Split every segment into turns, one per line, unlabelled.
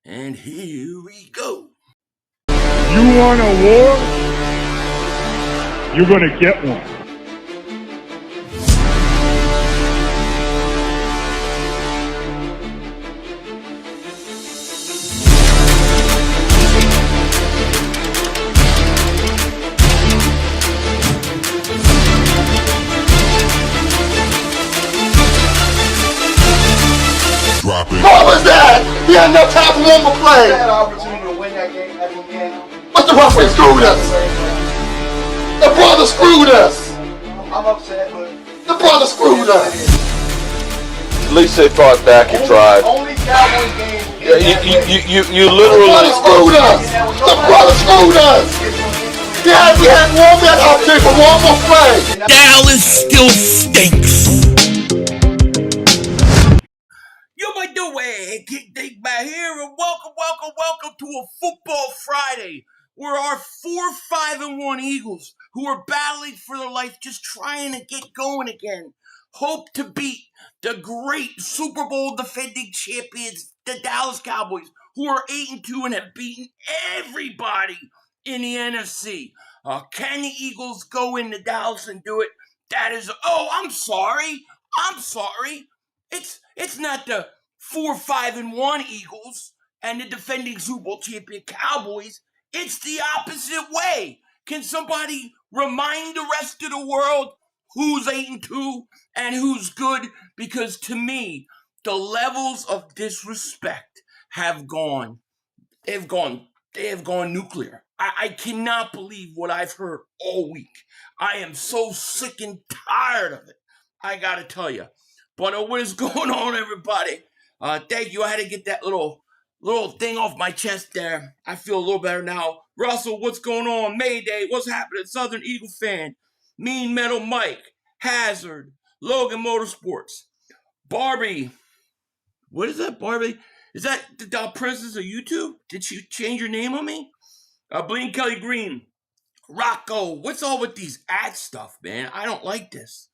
And here we go.
You want a war? You're going to get one.
What was that? He had enough time for one more play.
They had an opportunity to win that game at the end.
But the referee screwed us. The brother screwed us.
I'm upset, but
The brother screwed us.
At least they fought back and tried.
only Cowboys game.
You
The
literally.
brother screwed us. The brother screwed us. We had one opportunity for one more play.
Dallas still stinks. Yo, by the way, Kick Dick back here, and welcome to a Football Friday, where our 4-5-1 Eagles, who are battling for their life, just trying to get going again, hope to beat the great Super Bowl defending champions, the Dallas Cowboys, who are 8-2 and have beaten everybody in the NFC. Can the Eagles go into Dallas and do it? That is, I'm sorry. It's not the 4-5-1 Eagles and the defending Super Bowl champion Cowboys. It's the opposite way. Can somebody remind the rest of the world who's 8-2 and who's good? Because to me, the levels of disrespect have gone. They have gone nuclear. I cannot believe what I've heard all week. I am so sick and tired of it. I gotta tell you. But what is going on, everybody? Thank you. I had to get that little thing off my chest there. I feel a little better now. Russell, what's going on? Mayday, what's happening? Southern Eagle fan, Mean Metal Mike, Hazard, Logan Motorsports, Barbie. What is that, Barbie? Is that the princess of YouTube? Did you change your name on me? Blaine Kelly Green, Rocco. What's all with these ad stuff, man? I don't like this.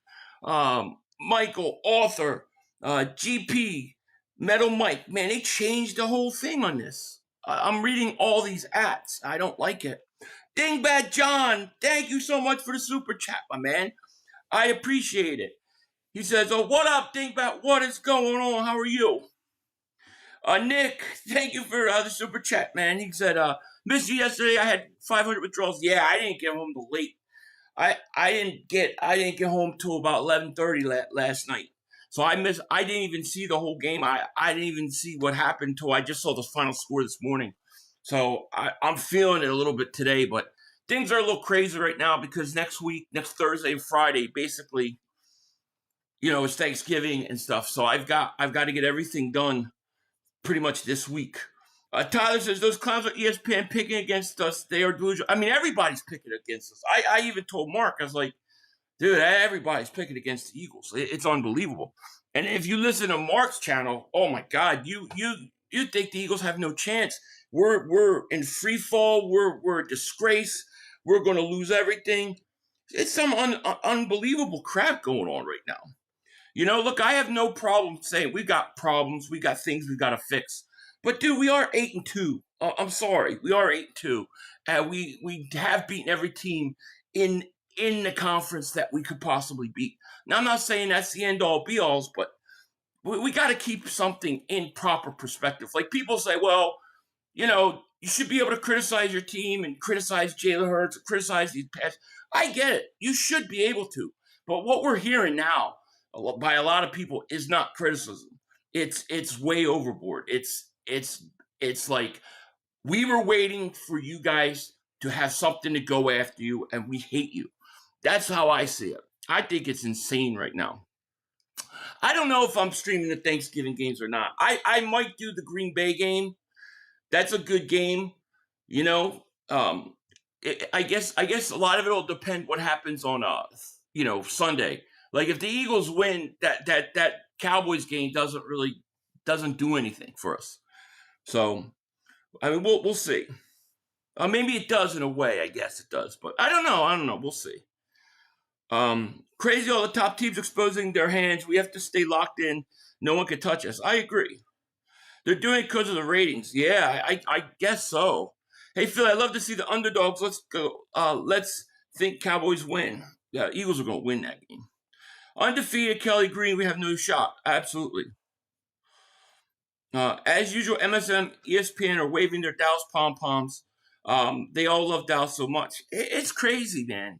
Michael, author, GP, Metal Mike. Man, they changed the whole thing on this. I'm reading all these ads. I don't like it. Dingbat John, thank you so much for the super chat, my man. I appreciate it. He says, what up, Dingbat? What is going on? How are you? Nick, thank you for the super chat, man. He said, missed you yesterday. I had 500 withdrawals. Yeah, I didn't get home till late. I didn't get home till about 11:30 last night. So I didn't even see the whole game. I didn't even see what happened till I just saw the final score this morning. So I'm feeling it a little bit today, but things are a little crazy right now because next Thursday and Friday, basically, it's Thanksgiving and stuff. So I've got to get everything done pretty much this week. Tyler says, those clowns are ESPN picking against us. They are delusional. I mean, everybody's picking against us. I even told Mark, I was like, dude, everybody's picking against the Eagles. It's unbelievable. And if you listen to Mark's channel, oh my God, you think the Eagles have no chance. We're in free fall. We're a disgrace. We're going to lose everything. It's some unbelievable crap going on right now. Look, I have no problem saying we got problems. We got things we got to fix. But, dude, we are 8-2. I'm sorry. We are 8-2. And we have beaten every team in the conference that we could possibly beat. Now, I'm not saying that's the end-all, be-alls, but we got to keep something in proper perspective. Like, people say, well, you should be able to criticize your team and criticize Jalen Hurts and criticize these pass. I get it. You should be able to. But what we're hearing now by a lot of people is not criticism. It's way overboard. It's like we were waiting for you guys to have something to go after you, and we hate you. That's how I see it. I think it's insane right now. I don't know if I'm streaming the Thanksgiving games or not. I might do the Green Bay game. That's a good game. I guess a lot of it will depend what happens on Sunday. Like if the Eagles win, that Cowboys game doesn't do anything for us. So I mean we'll see. Maybe it does in a way. I guess it does, but I don't know. We'll see. Crazy all the top teams exposing their hands. We have to stay locked in. No one can touch us. I agree. They're doing it because of the ratings. Yeah, I guess so. Hey, Phil, I'd love to see the underdogs. Let's go. Let's think Cowboys win. Yeah, Eagles are going to win that game. Undefeated Kelly Green, we have no shot. Absolutely. As usual, MSM, ESPN are waving their Dallas pom-poms. They all love Dallas so much. It's crazy, man.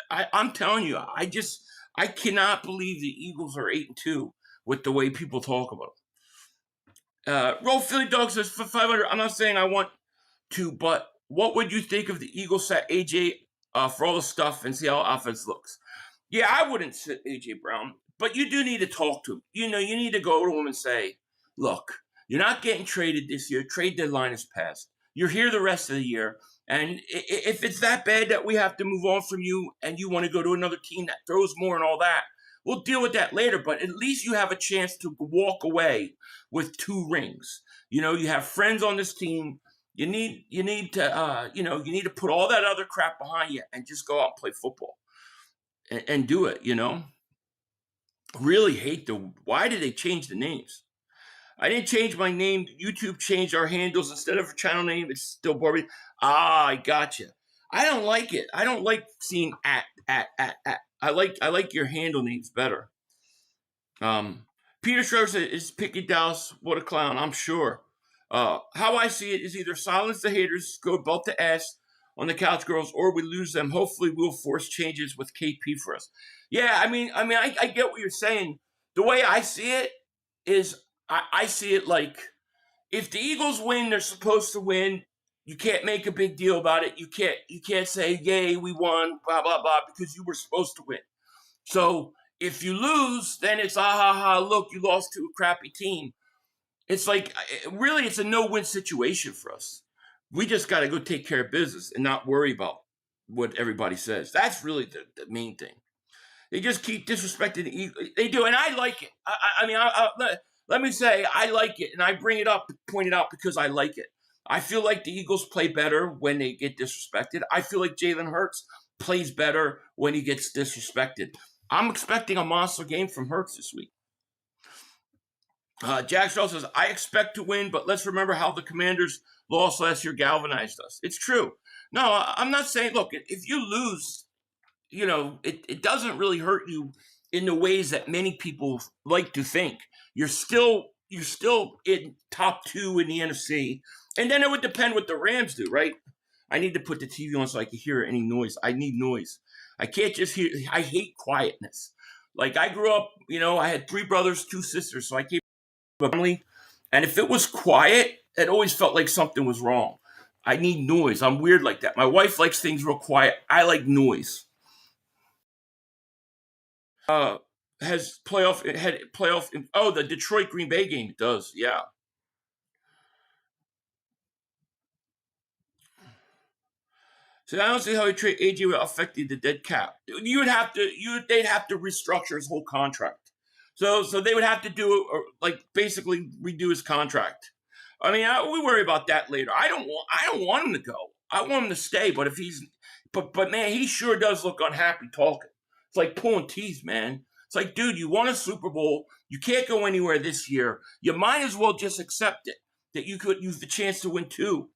I'm telling you, I cannot believe the Eagles are 8-2 with the way people talk about them. Roll Philly Dog says for 500. I'm not saying I want to, but what would you think if the Eagles sat AJ for all the stuff and see how offense looks? Yeah, I wouldn't sit AJ Brown, but you do need to talk to him. You need to go to him and say, look, you're not getting traded this year. Trade deadline is passed. You're here the rest of the year. And if it's that bad that we have to move on from you and you want to go to another team that throws more and all that, we'll deal with that later. But at least you have a chance to walk away with 2 rings. You have friends on this team. You need to put all that other crap behind you and just go out and play football and do it, Really hate why did they change the names? I didn't change my name. YouTube changed our handles. Instead of a channel name, it's still Barbie. I gotcha. I don't like it. I don't like seeing at. I like your handle names better. Peter Schroeder is picking Dallas. What a clown, I'm sure. How I see it is either silence the haters, go both the ass on the couch girls, or we lose them. Hopefully we'll force changes with KP for us. Yeah, I get what you're saying. The way I see it is I see it like if the Eagles win, they're supposed to win. You can't make a big deal about it. You can't say, yay, we won, blah, blah, blah, because you were supposed to win. So if you lose, then it's, look, you lost to a crappy team. It's like, really, it's a no-win situation for us. We just got to go take care of business and not worry about what everybody says. That's really the main thing. They just keep disrespecting the Eagles. They do, and I like it. Let me say, I like it, and I bring it up, point it out because I like it. I feel like the Eagles play better when they get disrespected. I feel like Jalen Hurts plays better when he gets disrespected. I'm expecting a monster game from Hurts this week. Jack Straw says, I expect to win, but let's remember how the Commanders' loss last year galvanized us. It's true. No, I'm not saying, look, if you lose, it doesn't really hurt you in the ways that many people like to think. You're still in top 2 in the NFC. And then it would depend what the Rams do, right? I need to put the TV on so I can hear any noise. I need noise. I can't just hear. I hate quietness. Like I grew up, I had 3 brothers, 2 sisters. So I came from a family. And if it was quiet, it always felt like something was wrong. I need noise. I'm weird like that. My wife likes things real quiet. I like noise. Has playoff the Detroit Green Bay game does, yeah. So I don't see how he trade AJ would affect the dead cap. They'd have to restructure his whole contract. So they would have to do basically redo his contract. We worry about that later. I don't want him to go. I want him to stay. But but man, he sure does look unhappy talking. It's like pulling teeth, man. It's like, dude, you won a Super Bowl. You can't go anywhere this year. You might as well just accept it that you could use the chance to win 2.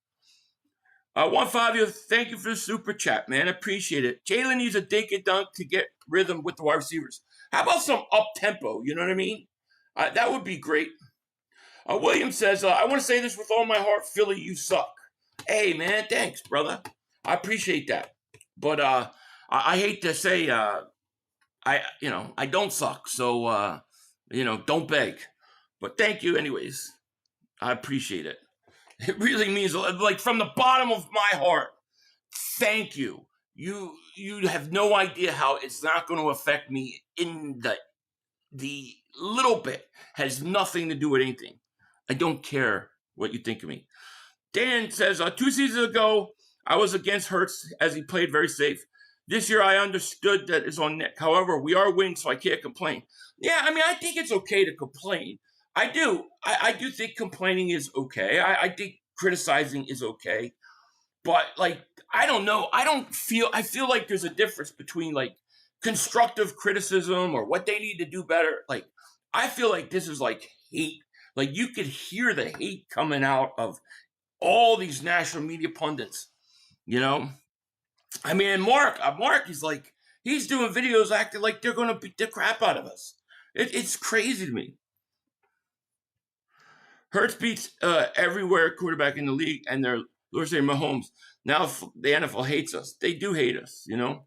1-5, thank you for the super chat, man. Appreciate it. Jalen needs a dink and dunk to get rhythm with the wide receivers. How about some up tempo? You know what I mean? That would be great. William says, I want to say this with all my heart, Philly, you suck. Hey, man, thanks, brother. I appreciate that. But I hate to say, I don't suck. So, don't beg. But thank you anyways. I appreciate it. It really means, like, from the bottom of my heart, thank you. You have no idea how it's not going to affect me in the little bit. Has nothing to do with anything. I don't care what you think of me. Dan says, 2 seasons ago, I was against Hurts as he played very safe. This year, I understood that it's on Nick. However, we are winning, so I can't complain. Yeah, I think it's okay to complain. I do. I do think complaining is okay. I think criticizing is okay. But, I don't know. I feel like there's a difference between, constructive criticism or what they need to do better. I feel like this is, hate. Like, you could hear the hate coming out of all these national media pundits, you know? I mean, and Mark is like, he's doing videos acting like they're going to beat the crap out of us. It's crazy to me. Hurts beats everywhere quarterback in the league, and they're saying Mahomes. Now the NFL hates us. They do hate us, you know?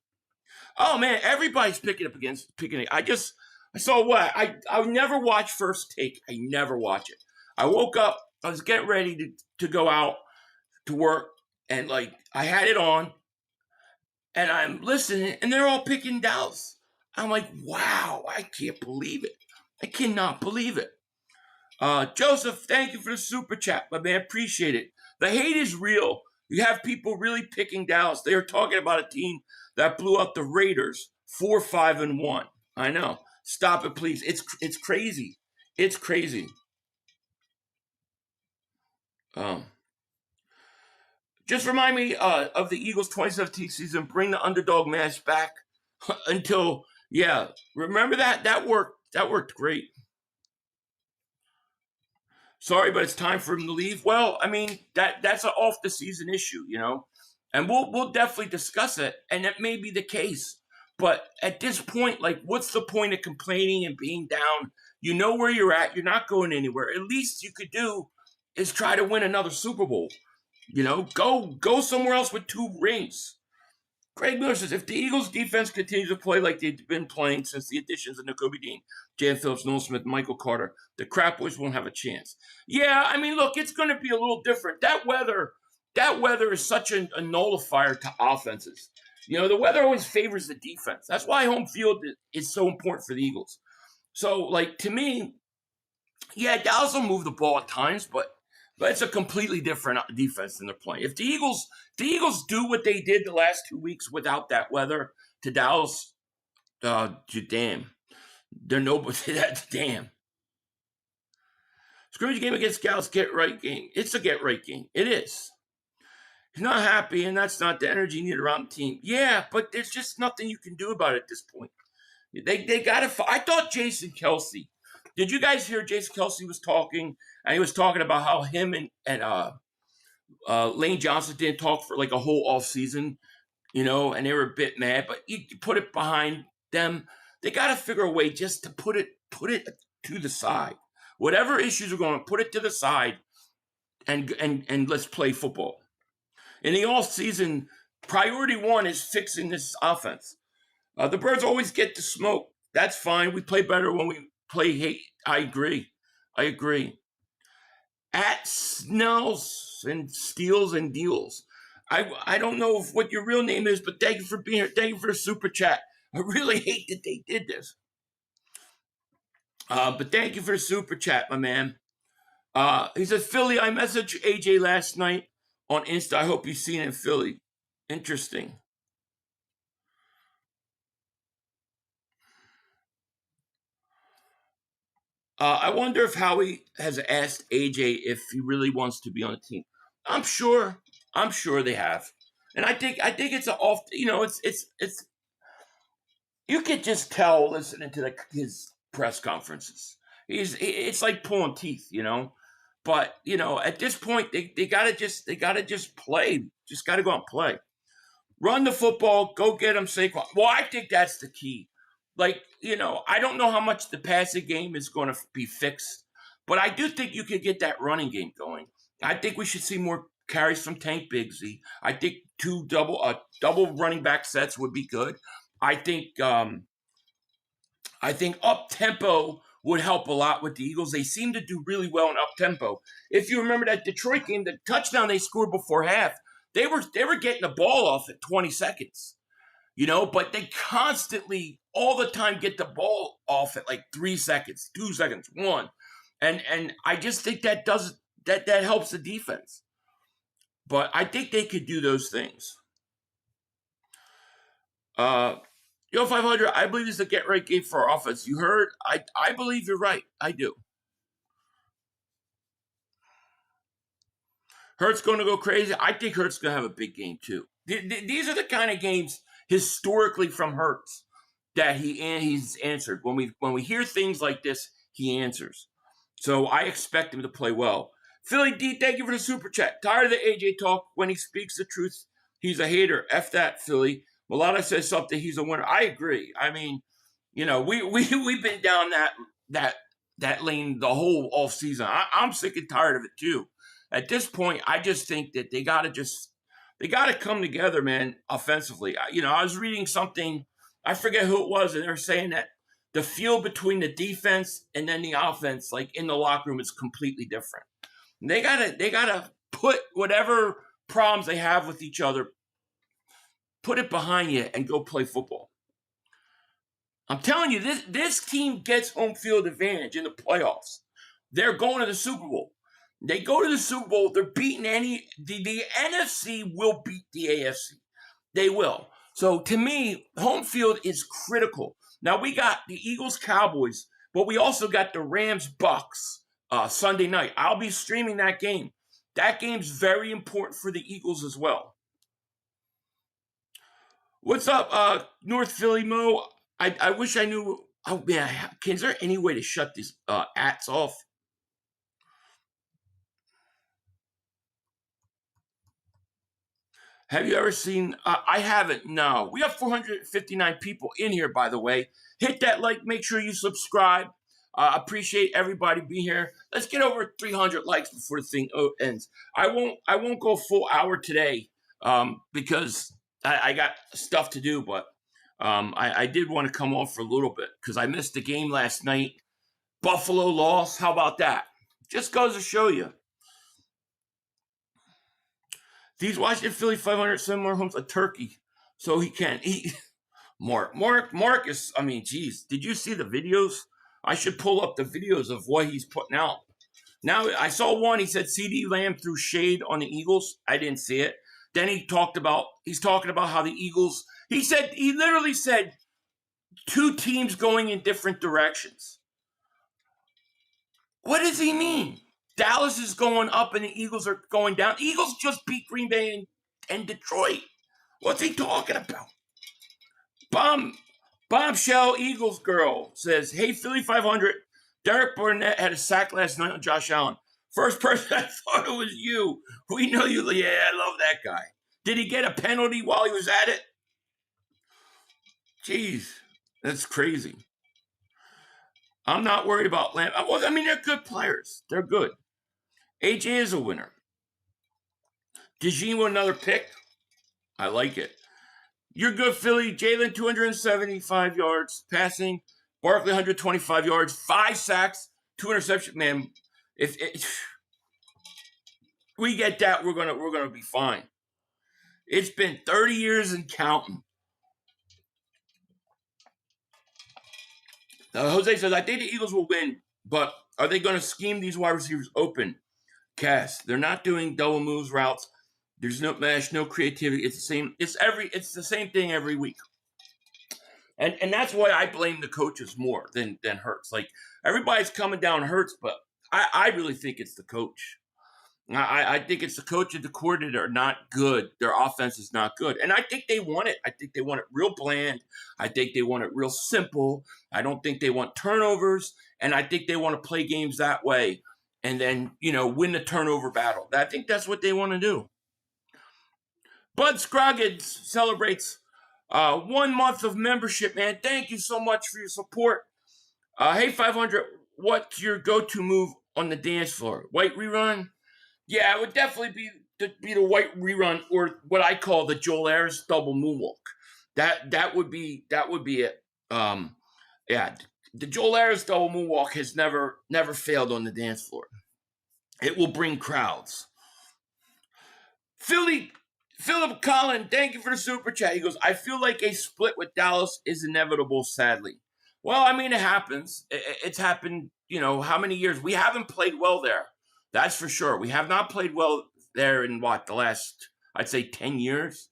Oh, man, everybody's picking it. I saw what? I never watch First Take. I never watch it. I woke up, I was getting ready to go out to work, and, like, I had it on, and I'm listening, and they're all picking Dallas. I'm like, wow, I can't believe it. I cannot believe it. Joseph, thank you for the super chat, my man. Appreciate it. The hate is real. You have people really picking Dallas. They are talking about a team that blew out the Raiders 4-5-1. I know. Stop it, please. It's crazy. It's crazy. Just remind me of the Eagles 2017 season. Bring the underdog mask back until, yeah. Remember that? That worked. That worked great. Sorry, but it's time for him to leave. Well, I mean, that's an off the season issue, you know, and we'll definitely discuss it, and that may be the case. But at this point, like, what's the point of complaining and being down? You know where you're at. You're not going anywhere. At least you could do is try to win another Super Bowl. You know, go somewhere else with 2 rings. Greg Miller says, if the Eagles defense continues to play like they've been playing since the additions of Nakobe Dean, Jan Phillips, Nolan Smith, Michael Carter, the Cowboys won't have a chance. Yeah, I mean, look, it's going to be a little different. That weather is such a nullifier to offenses. You know, the weather always favors the defense. That's why home field is so important for the Eagles. So, like, to me, yeah, Dallas will move the ball at times, but it's a completely different defense than they're playing. If the Eagles do what they did the last 2 weeks without that weather to Dallas, damn. They're nobody. That's damn. Scrimmage game against Dallas, get right game. It's a get right game. It is. He's not happy, and that's not the energy needed around the team. Yeah, but there's just nothing you can do about it at this point. They got to. I thought Jason Kelce. Did you guys hear Jason Kelce was talking? And he was talking about how him and Lane Johnson didn't talk for like a whole off season, you know, and they were a bit mad. But you put it behind them. They got to figure a way just to put it to the side. Whatever issues are going on, put it to the side, and let's play football. In the off season, priority 1 is fixing this offense. The Birds always get to smoke. That's fine. We play better when we play hate. I agree. At Snells and Steals and Deals. I don't know what your real name is, but thank you for being here. Thank you for the super chat. I really hate that they did this. But thank you for the super chat, my man. He says, Philly, I messaged AJ last night on Insta. I hope you've seen it in Philly. Interesting. I wonder if Howie has asked AJ if he really wants to be on the team. I'm sure they have, and I think it's an off. You know, it's. You could just tell listening to his press conferences. It's like pulling teeth, you know. But you know, at this point, they gotta just play. Just gotta go out and play. Run the football. Go get them Saquon. Well, I think that's the key. Like, you know, I don't know how much the passing game is going to be fixed, but I do think you could get that running game going. I think we should see more carries from Tank Bigsby. I think 2 double running back sets would be good. I think up tempo would help a lot with the Eagles. They seem to do really well in up tempo. If you remember that Detroit game, the touchdown they scored before half, they were getting the ball off at 20 seconds. You know, but they constantly, all the time, get the ball off at like 3 seconds, 2 seconds, 1. And I just think that helps the defense. But I think they could do those things. Yo, 500, I believe this is a get-right game for our offense. You heard? I believe you're right. I do. Hurts going to go crazy. I think Hurts going to have a big game, too. These are the kind of games historically from Hurts that he's answered. When we hear things like this, he answers. So I expect him to play well. Philly D, thank you for the super chat. Tired of the AJ talk. When he speaks the truth, he's a hater. F that, Philly. Mulata says something, he's a winner. I agree. I mean, we've been down that lane the whole off season. I'm sick and tired of it too. At this point, I just think that they got to come together, man, offensively. I was reading something, I forget who it was, and they were saying that the feel between the defense and then the offense, like in the locker room, is completely different. And they gotta put whatever problems they have with each other, put it behind you and go play football. I'm telling you, this team gets home field advantage in the playoffs. They're going to the Super Bowl. They go to the Super Bowl, they're beating the NFC will beat the AFC. They will. So to me, home field is critical. Now we got the Eagles-Cowboys, but we also got the Rams-Bucks Sunday night. I'll be streaming that game. That game's very important for the Eagles as well. What's up, North Philly Mo? I wish I knew. Oh man, is there any way to shut these ats off? Have you ever seen? I haven't. No, we have 459 people in here. By the way, hit that like. Make sure you subscribe. Appreciate everybody being here. Let's get over 300 likes before the thing ends. I won't go full hour today because I got stuff to do. But I did want to come on for a little bit because I missed the game last night. Buffalo lost. How about that? Just goes to show you. These Washington Philly 500 similar homes a turkey so he can eat. Marcus, I mean, geez, did you see the videos? I should pull up the videos of what he's putting out. Now, I saw one, he said CeeDee Lamb threw shade on the Eagles. I didn't see it. Then he's talking about how the Eagles, he literally said two teams going in different directions. What does he mean? Dallas is going up and the Eagles are going down. The Eagles just beat Green Bay and Detroit. What's he talking about? Bombshell Eagles girl says, hey, Philly 500, Derek Barnett had a sack last night on Josh Allen. First person I thought it was you. We know you. Yeah, I love that guy. Did he get a penalty while he was at it? Jeez, that's crazy. I'm not worried about Lamb. I mean, they're good players. They're good. AJ is a winner. DeJean with another pick. I like it. You're good, Philly. Jalen, 275 yards passing. Barkley, 125 yards. 5 sacks. 2 interceptions. Man, if we get that, we're gonna be fine. It's been 30 years and counting. Jose says, I think the Eagles will win, but are they going to scheme these wide receivers open? Cass, they're not doing double moves routes. There's no mesh, no creativity. It's the same. It's the same thing every week. And that's why I blame the coaches more than Hurts. Like everybody's coming down Hurts, but I really think it's the coach. I think it's the coach and the coordinator are not good. Their offense is not good. And I think they want it. I think they want it real bland. I think they want it real simple. I don't think they want turnovers. And I think they want to play games that way and then, win the turnover battle. I think that's what they want to do. Bud Scroggins celebrates 1 month of membership, man. Thank you so much for your support. Hey, 500, what's your go-to move on the dance floor? White rerun? Yeah, it would definitely be the white rerun or what I call the Joel Ayers double moonwalk. That would be it. The Joel Ayers double moonwalk has never failed on the dance floor. It will bring crowds. Philip Collin, thank you for the super chat. He goes, I feel like a split with Dallas is inevitable, sadly. Well, I mean, it happens. It's happened, how many years? We haven't played well there. That's for sure. We have not played well there in the last, I'd say 10 years.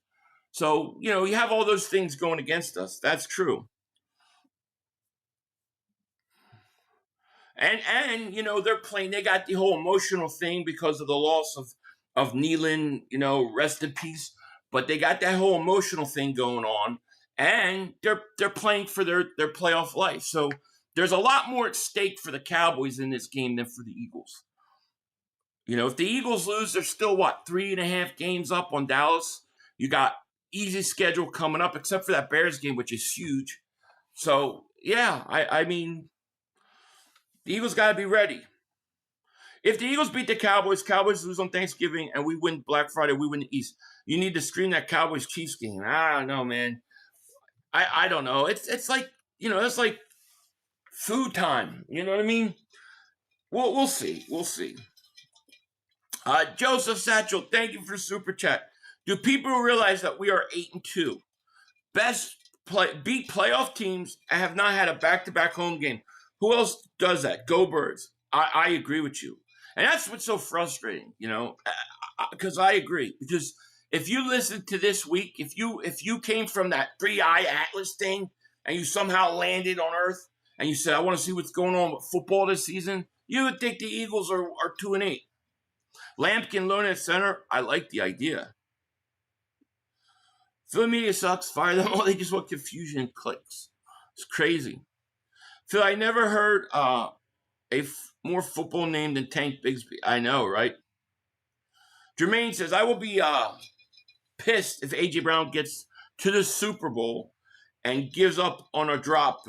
So, you have all those things going against us. That's true. And they're playing, they got the whole emotional thing because of the loss of Nealon, rest in peace. But they got that whole emotional thing going on. And they're playing for their playoff life. So there's a lot more at stake for the Cowboys in this game than for the Eagles. You know, if the Eagles lose, they're still, 3.5 games up on Dallas? You got easy schedule coming up, except for that Bears game, which is huge. So, yeah, I mean, the Eagles got to be ready. If the Eagles beat the Cowboys lose on Thanksgiving, and we win Black Friday, we win the East, you need to stream that Cowboys-Chiefs game. I don't know, man. I don't know. It's like, it's like food time. You know what I mean? We'll see. We'll see. Joseph Satchel, thank you for super chat. Do people realize that we are 8-2? Beat playoff teams and have not had a back-to-back home game. Who else does that? Go Birds. I agree with you. And that's what's so frustrating, because I agree. Because if you listen to this week, if you came from that 3-eye Atlas thing and you somehow landed on Earth and you said, I want to see what's going on with football this season, you would think the Eagles are 2-8. Lampkin Lone at center, I like the idea. Philly media sucks. Fire them all. They just want confusion and clicks. It's crazy. Phil, I never heard more football name than Tank Bigsby. I know, right? Jermaine says, I will be pissed if A.J. Brown gets to the Super Bowl and gives up on a drop,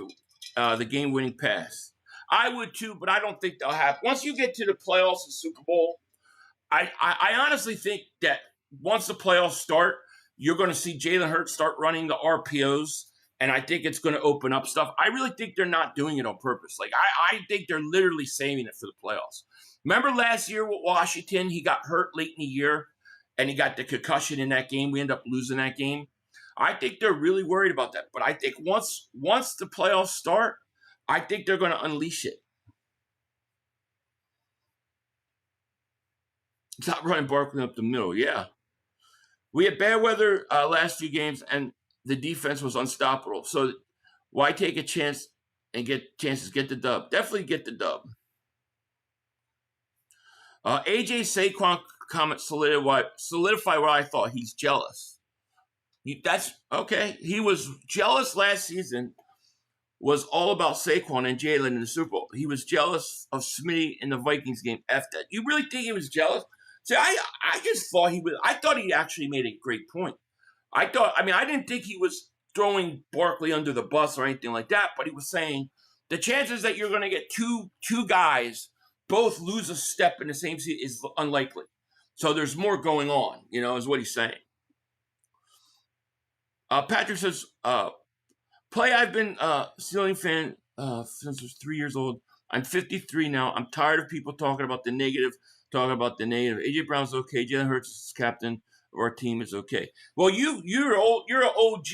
the game-winning pass. I would too, but I don't think they'll happen. Once you get to the playoffs and Super Bowl, I honestly think that once the playoffs start, you're going to see Jalen Hurts start running the RPOs, and I think it's going to open up stuff. I really think they're not doing it on purpose. Like, I think they're literally saving it for the playoffs. Remember last year with Washington, he got hurt late in the year, and he got the concussion in that game. We ended up losing that game. I think they're really worried about that. But I think once the playoffs start, I think they're going to unleash it. Stop running Barkley up the middle. Yeah. We had bad weather last few games, and the defense was unstoppable. So why take a chance and get the dub? Definitely get the dub. AJ Saquon comment solidify what I thought. He's jealous. That's okay. He was jealous last season. Was all about Saquon and Jalen in the Super Bowl. He was jealous of Smitty in the Vikings game. F that. You really think he was jealous? See, I just thought he was. I thought he actually made a great point. I didn't think he was throwing Barkley under the bus or anything like that, but he was saying the chances that you're going to get two guys both lose a step in the same season is unlikely. So there's more going on, is what he's saying. Patrick says, I've been a Steelers fan since I was 3 years old. I'm 53 now. I'm tired of people talking about the negative. A.J. Brown's okay. Jalen Hurts is captain of our team is okay. Well, you're an OG.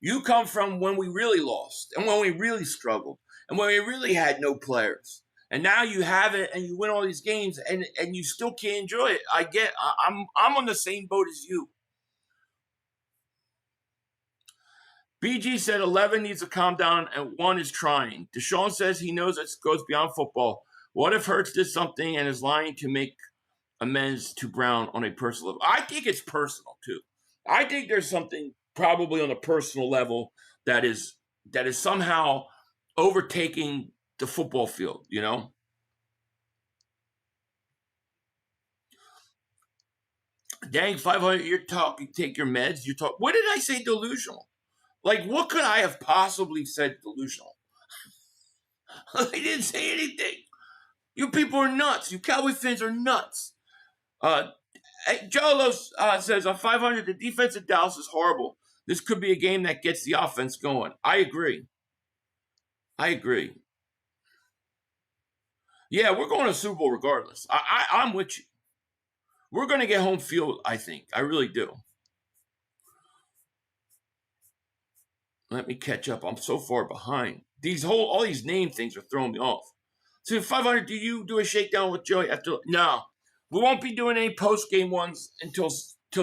You come from when we really lost and when we really struggled and when we really had no players. And now you have it and you win all these games and you still can't enjoy it. I'm on the same boat as you. BG said 11 needs to calm down and 1 is trying. Deshaun says he knows it goes beyond football. What if Hurts did something and is lying to make amends to Brown on a personal level? I think it's personal too. I think there's something probably on a personal level that is somehow overtaking the football field, Dang, 500, you're talking, take your meds, what did I say delusional? Like, what could I have possibly said delusional? I didn't say anything. You people are nuts. You Cowboy fans are nuts. Joe says, on 500, the defense of Dallas is horrible. This could be a game that gets the offense going. I agree. Yeah, we're going to Super Bowl regardless. I'm with you. We're going to get home field, I think. I really do. Let me catch up. I'm so far behind. All these name things are throwing me off. So 500, do you do a shakedown with Joey after? No, we won't be doing any post-game ones until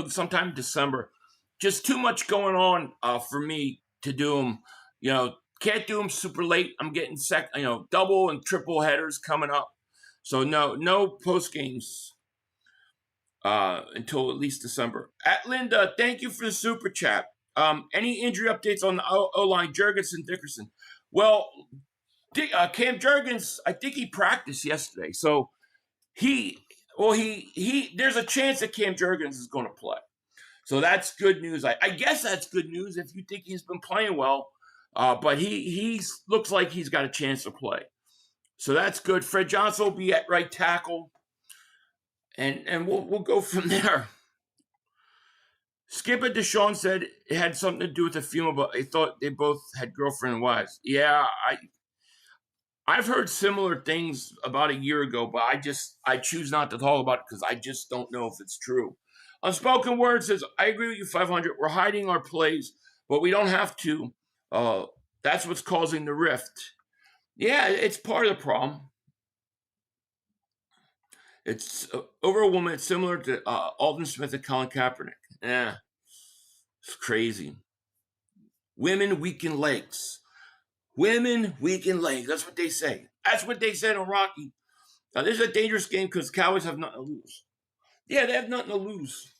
sometime in December. Just too much going on for me to do them. Can't do them super late. I'm getting double and triple headers coming up. So no post-games until at least December. At Linda, thank you for the super chat. Any injury updates on the O-line, Jurgensen, Dickerson? Well, Cam Jurgens, I think he practiced yesterday. So there's a chance that Cam Jurgens is going to play. So that's good news. I guess that's good news if you think he's been playing well. But he looks like he's got a chance to play. So that's good. Fred Johnson will be at right tackle. And we'll go from there. Skipper Deshaun said it had something to do with the female, but he thought they both had girlfriend and wives. Yeah, I've heard similar things about a year ago, but I choose not to talk about it because I just don't know if it's true. Unspoken Word says, I agree with you, 500. We're hiding our plays, but we don't have to. That's what's causing the rift. Yeah, it's part of the problem. It's over a woman. It's similar to Alden Smith and Colin Kaepernick. Yeah, it's crazy. Women weaken legs. Women weaken legs. That's what they say. That's what they said on Rocky. Now, this is a dangerous game because the Cowboys have nothing to lose. Yeah, they have nothing to lose.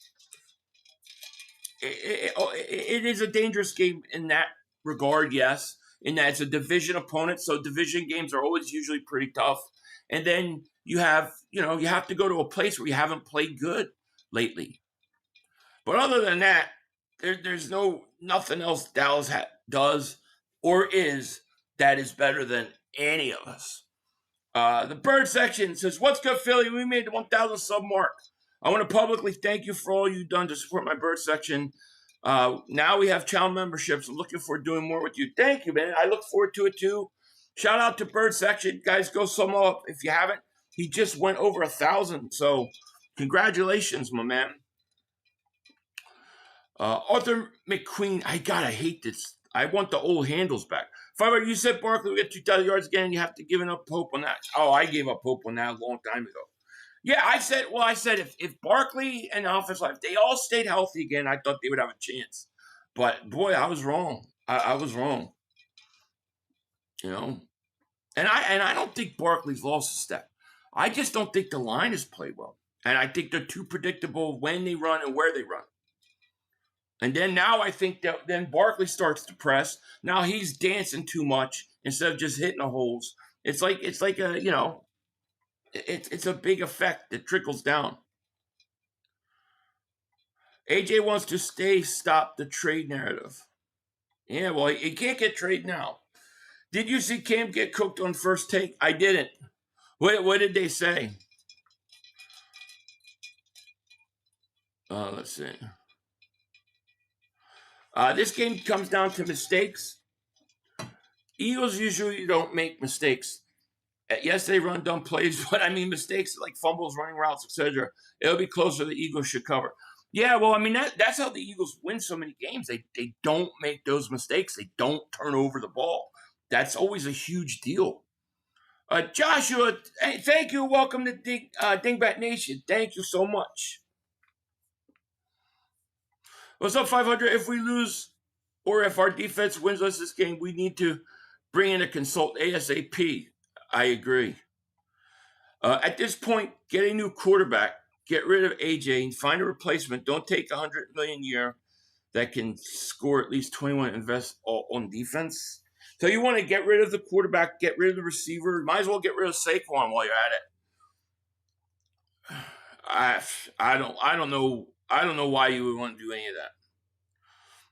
It is a dangerous game in that regard, yes. In that it's a division opponent, so division games are always usually pretty tough. And then you have to go to a place where you haven't played good lately. But other than that, there's nothing else Dallas does or is that is better than any of us. The Bird section says, what's good, Philly? We made the 1,000 sub mark. I want to publicly thank you for all you've done to support my Bird section. Now we have channel memberships. I'm looking forward to doing more with you. Thank you, man. I look forward to it, too. Shout out to Bird section. Guys, go sum up if you haven't. He just went over 1,000, so congratulations, my man. Arthur McQueen, I hate this. I want the old handles back. Fiverr, you said Barkley will get 2,000 yards again. You have to give up hope on that. Oh, I gave up hope on that a long time ago. Yeah, I said if Barkley and the offensive line, if they all stayed healthy again, I thought they would have a chance. But boy, I was wrong. I was wrong. You know, and I don't think Barkley's lost a step. I just don't think the line has played well, and I think they're too predictable when they run and where they run. And then now I think that then Barkley starts to press. Now he's dancing too much instead of just hitting the holes. It's like a it's a big effect that trickles down. AJ wants to stop the trade narrative. Yeah, well, he can't get traded now. Did you see Cam get cooked on First Take? I didn't. What did they say? Let's see. This game comes down to mistakes. Eagles usually don't make mistakes. Yes, they run dumb plays, but I mean mistakes like fumbles, running routes, etc. It'll be closer. The Eagles should cover. Yeah, well, I mean that's how the Eagles win so many games. They don't make those mistakes. They don't turn over the ball. That's always a huge deal. Joshua, hey, thank you. Welcome to Dingbat Nation. Thank you so much. What's up, 500? If we lose or if our defense wins us this game, we need to bring in a consultant ASAP. I agree. At this point, get a new quarterback. Get rid of AJ and find a replacement. Don't take $100 million a year that can score at least 21 and invest on defense. So you want to get rid of the quarterback, get rid of the receiver. Might as well get rid of Saquon while you're at it. I don't know. I don't know why you would want to do any of that.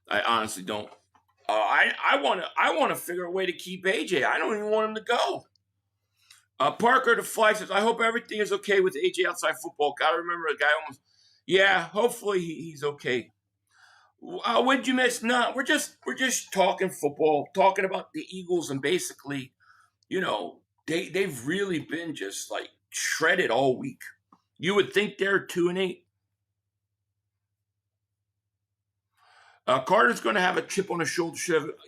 I honestly don't. I want to figure a way to keep AJ. I don't even want him to go. Parker the Fly says, I hope everything is okay with AJ outside football. Gotta remember the guy almost. Yeah, hopefully he's okay. What did you miss? No, we're just talking football, talking about the Eagles, and basically, they've really been just like shredded all week. You would think they're 2-8. Carter's going to have a chip on his shoulder.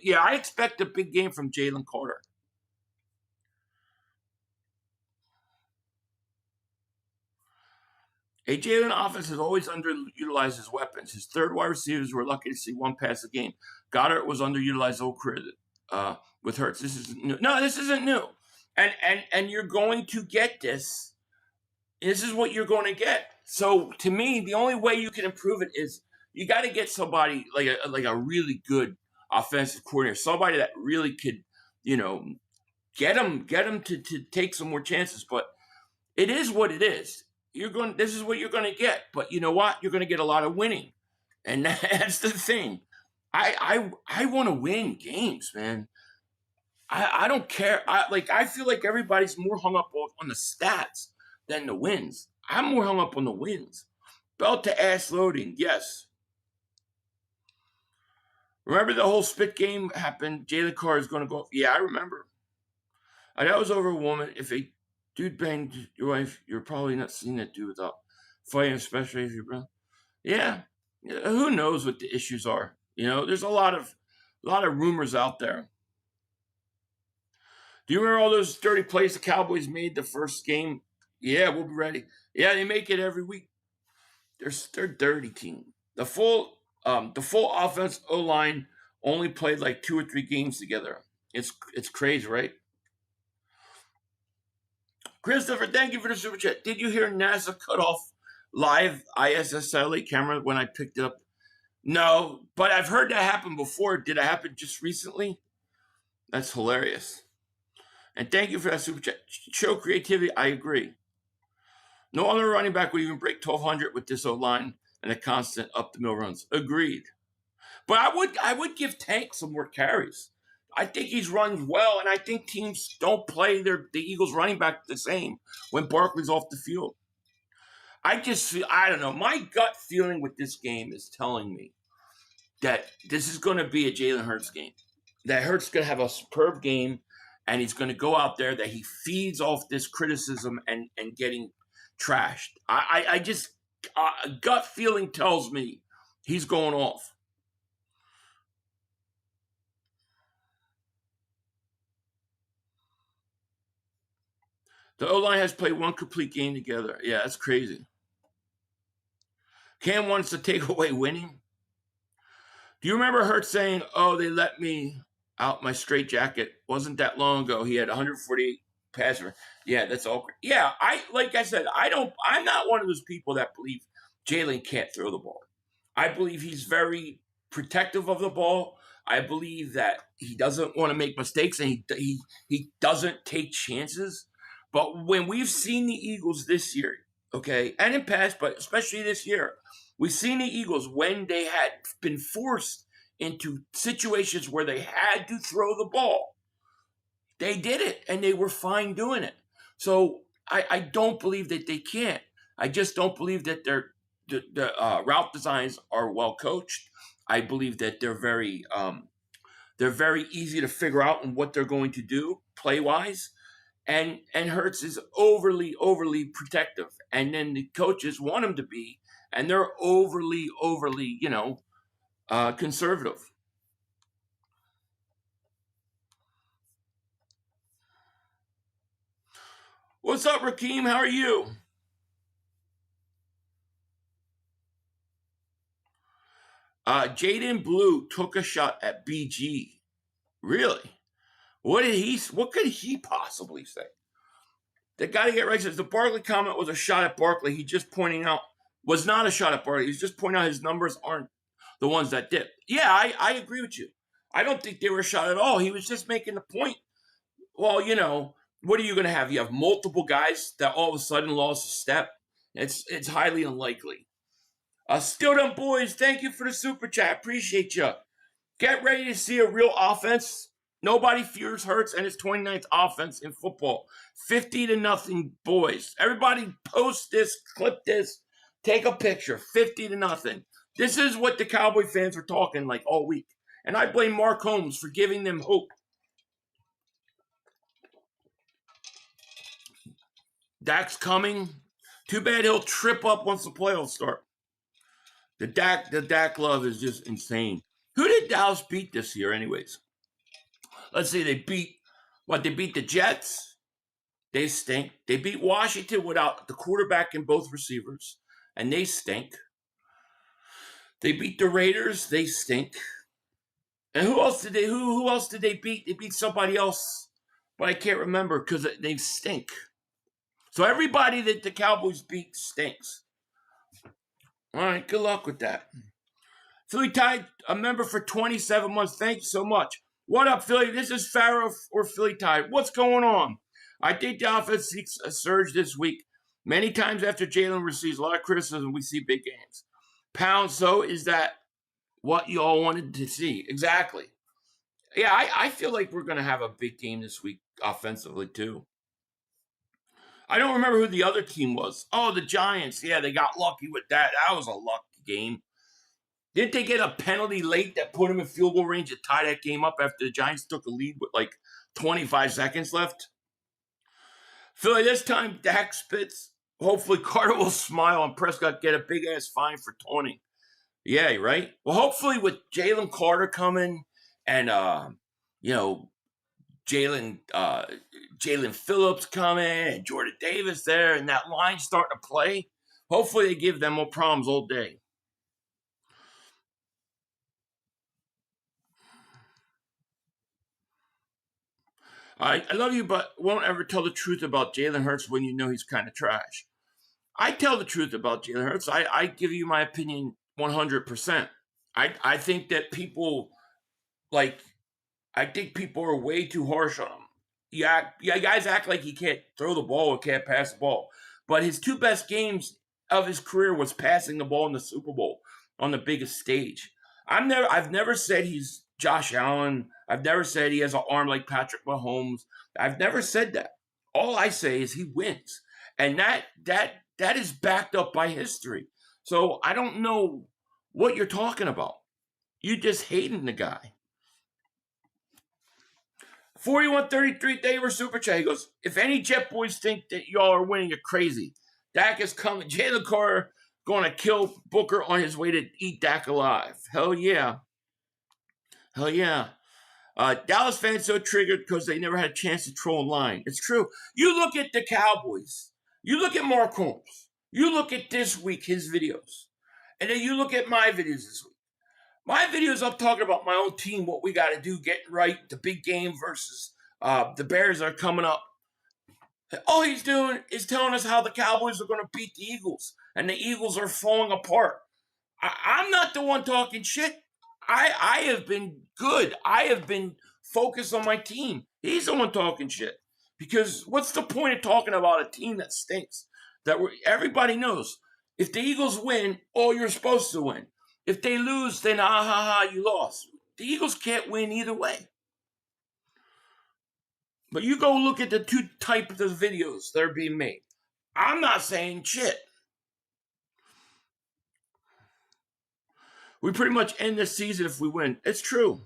Yeah, I expect a big game from Jalen Carter. A Jalen offense has always underutilized his weapons. His third wide receivers were lucky to see one pass a game. Goddard was underutilized all career with Hurts. This isn't new. No, this isn't new. And you're going to get this. This is what you're going to get. So to me, the only way you can improve it is you got to get somebody like a really good offensive coordinator, somebody that really could, get them to take some more chances. But it is what it is. This is what you're going to get. But you know what? You're going to get a lot of winning. And that's the thing. I want to win games, man. I don't care. I feel like everybody's more hung up on the stats than the wins. I'm more hung up on the wins. Belt to ass loading, yes. Remember the whole spit game happened? Jalen Carr is going to go. Yeah, I remember. That was over a woman. If a dude banged your wife, you're probably not seeing that dude without fighting, especially if you're brown. Yeah. Who knows what the issues are? There's a lot of rumors out there. Do you remember all those dirty plays the Cowboys made the first game? Yeah, we'll be ready. Yeah, they make it every week. They're dirty team. The full offense O-line only played like 2 or 3 games together. It's crazy, right? Christopher, thank you for the super chat. Did you hear NASA cut off live ISS satellite camera when I picked it up? No, but I've heard that happen before. Did it happen just recently? That's hilarious. And thank you for that super chat. Show creativity. I agree. No other running back would even break 1,200 with this O-line and a constant up the middle runs. Agreed. But I would give Tank some more carries. I think he's runs well, and I think teams don't play the Eagles running back the same when Barkley's off the field. I don't know. My gut feeling with this game is telling me that this is going to be a Jalen Hurts game. That Hurts is going to have a superb game, and he's going to go out there, that he feeds off this criticism and getting trashed. I just, gut feeling tells me he's going off. The O-line has played 1 complete game together. Yeah, that's crazy. Cam wants to take away winning. Do you remember Hurts saying, "Oh, they let me out my straitjacket"? Wasn't that long ago. He had 148 passer. Yeah, that's all. Yeah, like I said, I'm not one of those people that believe Jalen can't throw the ball. I believe he's very protective of the ball. I believe that he doesn't want to make mistakes, and he doesn't take chances. But when we've seen the Eagles this year, okay, and in past, but especially this year, we've seen the Eagles when they had been forced into situations where they had to throw the ball. They did it, and they were fine doing it. So I don't believe that they can't. I just don't believe that the route designs are well coached. I believe that they're very easy to figure out in what they're going to do play wise. And Hurts is overly protective, and then the coaches want him to be, and they're overly conservative. What's up, Rakeem? How are you? Jaden Blue took a shot at BG. Really? What could he possibly say? They got to get right. The Barkley comment was a shot at Barkley. He just pointing out was not a shot at Barkley. He's just pointing out his numbers aren't the ones that did. Yeah, I agree with you. I don't think they were a shot at all. He was just making the point. Well, what are you going to have? You have multiple guys that all of a sudden lost a step. It's highly unlikely. Student boys, thank you for the super chat. Appreciate you. Get ready to see a real offense. Nobody fears Hurts and his 29th offense in football. 50-0, boys. Everybody post this, clip this, take a picture. 50-0. This is what the Cowboy fans are talking like all week. And I blame Mark Holmes for giving them hope. Dak's coming. Too bad he'll trip up once the playoffs start. The Dak love is just insane. Who did Dallas beat this year anyways? Let's see, they beat the Jets. They stink. They beat Washington without the quarterback and both receivers, and they stink. They beat the Raiders. They stink. And who else did they beat? They beat somebody else, but I can't remember because they stink. So everybody that the Cowboys beat stinks. All right, good luck with that. Philly Tide, a member for 27 months. Thank you so much. What up, Philly? This is Farrah or Philly Tide. What's going on? I think the offense seeks a surge this week. Many times after Jalen receives a lot of criticism, we see big games. Pound, so is that what you all wanted to see? Exactly. Yeah, I feel like we're going to have a big game this week offensively, too. I don't remember who the other team was. Oh, the Giants. Yeah, they got lucky with that. That was a lucky game. Didn't they get a penalty late that put them in field goal range to tie that game up after the Giants took a lead with like 25 seconds left? Philly, this time Dak spits. Hopefully Carter will smile and Prescott get a big-ass fine for taunting. Yeah, right? Well, hopefully with Jalen Carter coming and, Jalen Phillips coming and Jordan Davis there and that line starting to play, hopefully they give them more problems all day. I love you, but won't ever tell the truth about Jalen Hurts when you know he's kind of trash. I tell the truth about Jalen Hurts. I give you my opinion 100%. I think that people, I think people are way too harsh on him. Yeah, guys act like he can't throw the ball or can't pass the ball. But his two best games of his career was passing the ball in the Super Bowl on the biggest stage. I've never said he's Josh Allen. I've never said he has an arm like Patrick Mahomes. I've never said that. All I say is he wins. And that is backed up by history. So I don't know what you're talking about. You just hating the guy. 4133 Daver Super Chat. He goes, if any Jet boys think that y'all are winning, you're crazy. Dak is coming. Jalen Carter going to kill Booker on his way to eat Dak alive. Hell yeah. Hell yeah. Dallas fans so triggered because they never had a chance to troll online. It's true. You look at the Cowboys. You look at Mark Holmes. You look at this week, his videos. And then you look at my videos this week. My videos, I'm talking about my own team, what we got to do, getting right, the big game versus the Bears are coming up. All he's doing is telling us how the Cowboys are going to beat the Eagles, and the Eagles are falling apart. I'm not the one talking shit. I have been good. I have been focused on my team. He's the one talking shit. Because what's the point of talking about a team that stinks? Everybody knows. If the Eagles win, oh, you're supposed to win. If they lose, then you lost. The Eagles can't win either way. But you go look at the two types of videos that are being made. I'm not saying shit. We pretty much end this season if we win. It's true.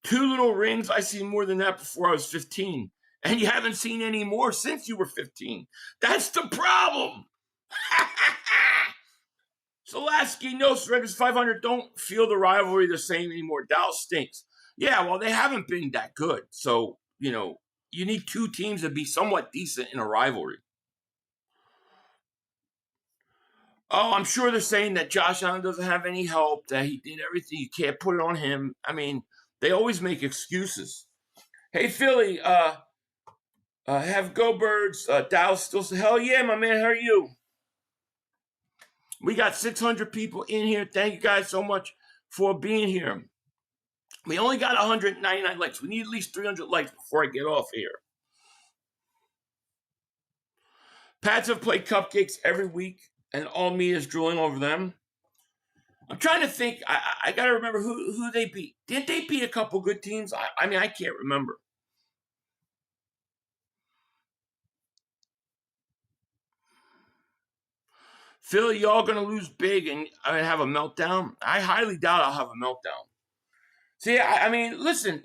2 little rings, I seen more than that before I was 15. And you haven't seen any more since you were 15. That's the problem. Zalaski, no surrenders, 500. Don't feel the rivalry the same anymore. Dallas stinks. Yeah, well, they haven't been that good. So, you need two teams to be somewhat decent in a rivalry. Oh, I'm sure they're saying that Josh Allen doesn't have any help, that he did everything. You can't put it on him. I mean, they always make excuses. Hey, Philly, have Go Birds. Dallas still say, hell yeah, my man, how are you? We got 600 people in here. Thank you guys so much for being here. We only got 199 likes. We need at least 300 likes before I get off here. Pats have played cupcakes every week, and all media is drooling over them. I'm trying to think. I got to remember who they beat. Didn't they beat a couple good teams? I mean, I can't remember. Philly, y'all going to lose big and have a meltdown? I highly doubt I'll have a meltdown. See, I mean, listen,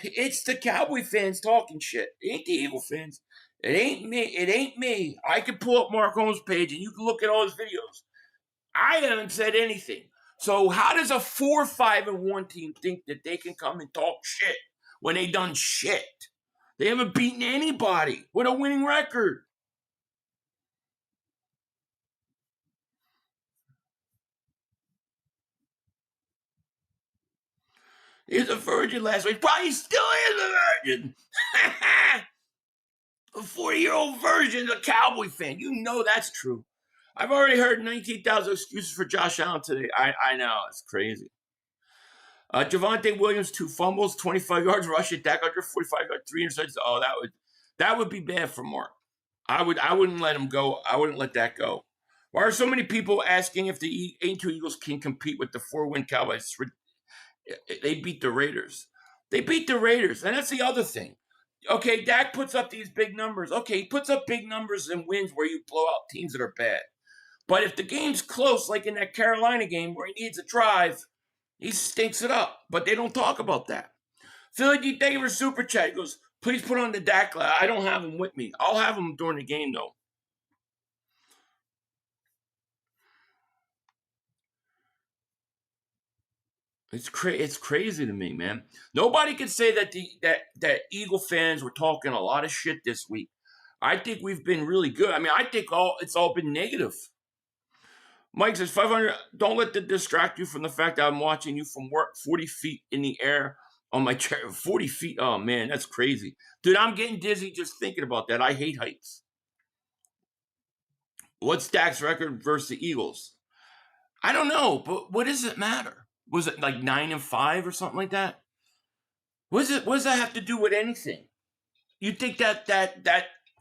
it's the Cowboy fans talking shit. It ain't the Eagle fans. It ain't me. It ain't me. I can pull up Mark Holmes' page and you can look at all his videos. I haven't said anything. So how does a 4-5-1 team think that they can come and talk shit when they done shit? They haven't beaten anybody with a winning record. He was a virgin last week. Probably still is a virgin. A 40-year-old virgin, a Cowboy fan. You know that's true. I've already heard 19,000 excuses for Josh Allen today. I know. It's crazy. Javonte Williams, 2 fumbles, 25 yards rushing, Dak 145 yards, 3 interceptions. Oh, that would be bad for Mark. I wouldn't let him go. I wouldn't let that go. Why are so many people asking if the 8-2 Eagles can compete with the 4-win Cowboys? They beat the Raiders. They beat the Raiders, and that's the other thing. Okay, Dak puts up these big numbers. Okay, he puts up big numbers and wins where you blow out teams that are bad. But if the game's close, like in that Carolina game where he needs a drive, he stinks it up. But they don't talk about that. Philly D. thank you for Super Chat. He goes, please put on the Dak. I don't have him with me. I'll have him during the game, though. It's crazy to me, man. Nobody can say that that Eagle fans were talking a lot of shit this week. I think we've been really good. I mean, I think it's all been negative. Mike says 500. Don't let that distract you from the fact that I'm watching you from work, 40 feet in the air on my chair. 40 feet. Oh man, that's crazy, dude. I'm getting dizzy just thinking about that. I hate heights. What's Dak's record versus the Eagles? I don't know, but what does it matter? Was it like 9-5 or something like that? What does that have to do with anything? You think that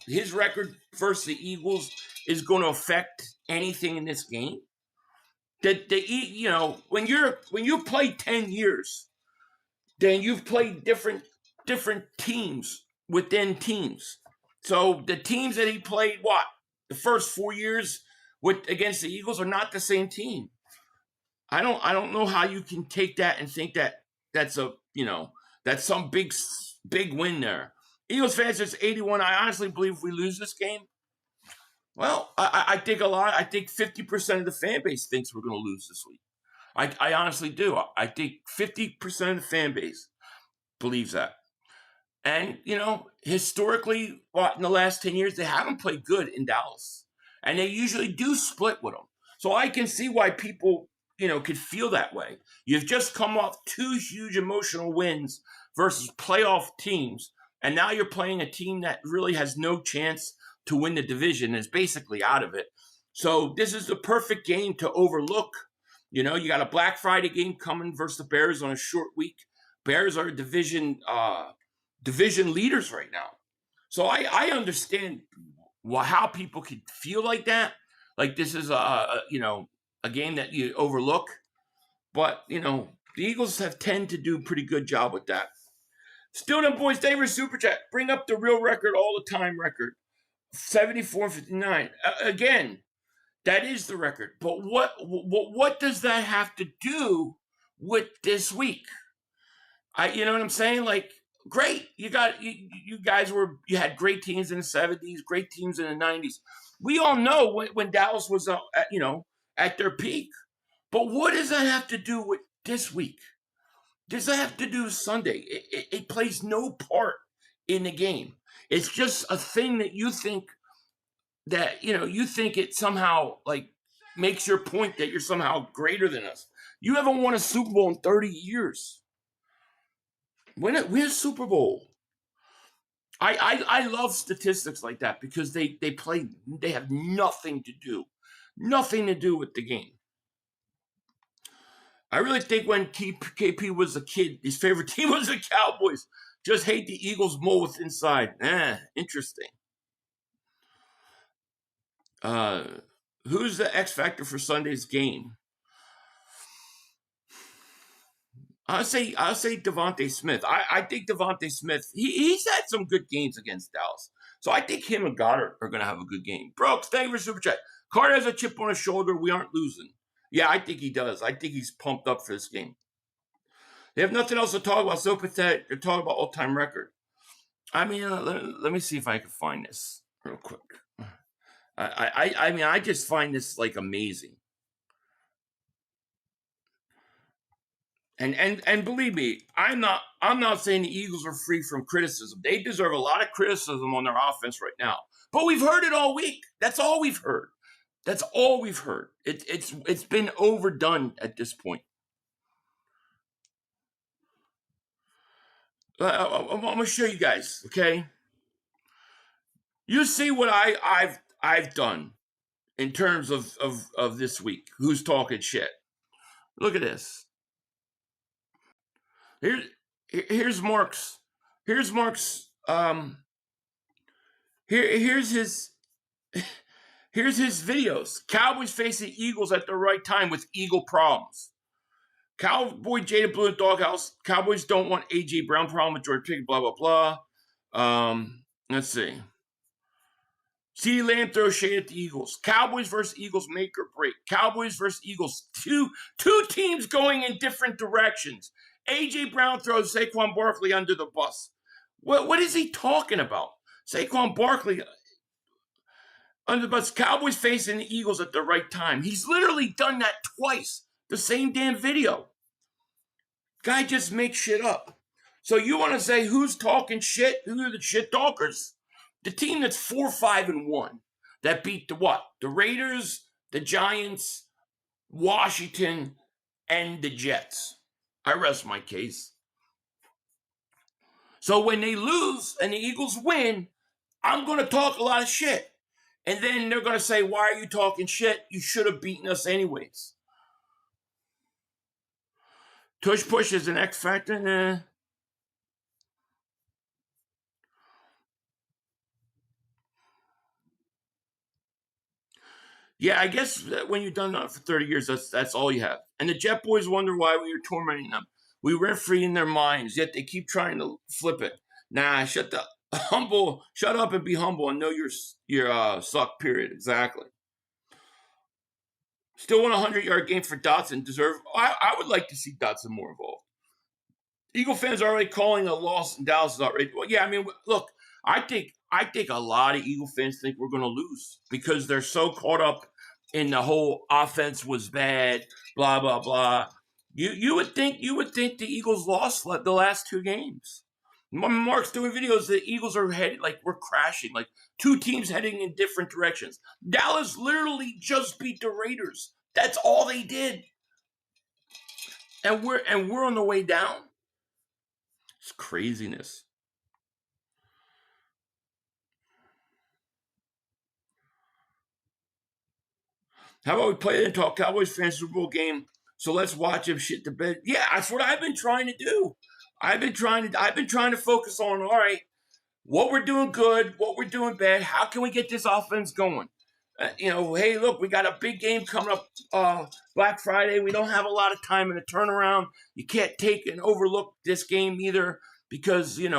his record versus the Eagles is going to affect anything in this game? When you play 10 years, then you've played different teams within teams. So the teams that he played, the first 4 years against the Eagles are not the same team. I don't know how you can take that and think that that's some big win there. Eagles fans, it's 81. I honestly believe if we lose this game, well, I think I think 50% of the fan base thinks we're going to lose this week. I honestly do. I think 50% of the fan base believes that. And, historically, in the last 10 years, they haven't played good in Dallas. And they usually do split with them. So I can see why people could feel that way. You've just come off 2 huge emotional wins versus playoff teams, and now you're playing a team that really has no chance to win the division and is basically out of it. So this is the perfect game to overlook. You got a Black Friday game coming versus the Bears on a short week. Bears are division leaders right now. So I understand how people could feel like that. Like this is a game that you overlook, but the Eagles tend to do a pretty good job with that. Still them boys, David Super Chat, bring up the real record, all the time record, 74-59. Again, that is the record. But what does that have to do with this week? You know what I'm saying? Like, great, you guys you had great teams in the 70s, great teams in the 90s. We all know when Dallas was at their peak. But what does that have to do with this week? Does that have to do with Sunday? It plays no part in the game. It's just a thing that you think it somehow like makes your point that you're somehow greater than us. You haven't won a Super Bowl in 30 years. Win a Super Bowl. I love statistics like that because they have nothing to do with the game. I really think when KP was a kid, his favorite team was the Cowboys. Just hate the Eagles more with inside. Interesting. Who's the X factor for Sunday's game? I'll say Devontae Smith. I think Devontae Smith, he's had some good games against Dallas. So I think him and Goddard are going to have a good game. Brooks, thank you for Super Chat. Carter has a chip on his shoulder. We aren't losing. Yeah, I think he does. I think he's pumped up for this game. They have nothing else to talk about. So pathetic. They're talking about all-time record. I mean, let me see if I can find this real quick. I just find this like amazing. And believe me, I'm not saying the Eagles are free from criticism. They deserve a lot of criticism on their offense right now. But we've heard it all week. That's all we've heard. It's been overdone at this point. I'm gonna show you guys, okay? You see what I've done in terms of this week. Who's talking shit? Look at this. Here's Mark's. Here's Mark's. Here's his. Here's his videos. Cowboys face the Eagles at the right time with Eagle problems. Cowboy Jada Blue and Doghouse. Cowboys don't want A.J. Brown problem with George Pickens, blah, blah, blah. Let's see. CeeDee Lamb throws shade at the Eagles. Cowboys versus Eagles make or break. Cowboys versus Eagles. Two teams going in different directions. A.J. Brown throws Saquon Barkley under the bus. What is he talking about? Saquon Barkley under the bus. Cowboys facing the Eagles at the right time. He's literally done that twice. The same damn video. Guy just makes shit up. So you want to say who's talking shit? Who are the shit talkers? The team that's 4-5-1 that beat the what? The Raiders, the Giants, Washington, and the Jets. I rest my case. So when they lose and the Eagles win, I'm going to talk a lot of shit. And then they're going to say, why are you talking shit? You should have beaten us anyways. Tush push is an X factor? Yeah, I guess when you've done that for 30 years, that's all you have. And the Jet Boys wonder why we were tormenting them. We referee in their minds, yet they keep trying to flip it. Nah, shut up and be humble and know you're suck, period. Exactly. Still want a 100-yard game for Dotson. I would like to see Dotson more involved. Eagle fans are already calling a loss in Dallas is outrageous. Well, yeah, I mean, look, I think a lot of Eagle fans think we're going to lose because they're so caught up in the whole offense was bad, blah blah blah. You would think the Eagles lost the last two games. Mark's doing videos. The Eagles are headed like we're crashing, like two teams heading in different directions. Dallas literally just beat the Raiders. That's all they did, and we're on the way down. It's craziness. How about we play it and talk Cowboys fans Super Bowl game? So let's watch him shit the bed. Yeah, that's what I've been trying to do. I've been trying to focus on, all right, what we're doing good, what we're doing bad. How can we get this offense going? Hey, look, we got a big game coming up Black Friday. We don't have a lot of time in a turnaround. You can't take and overlook this game either because, you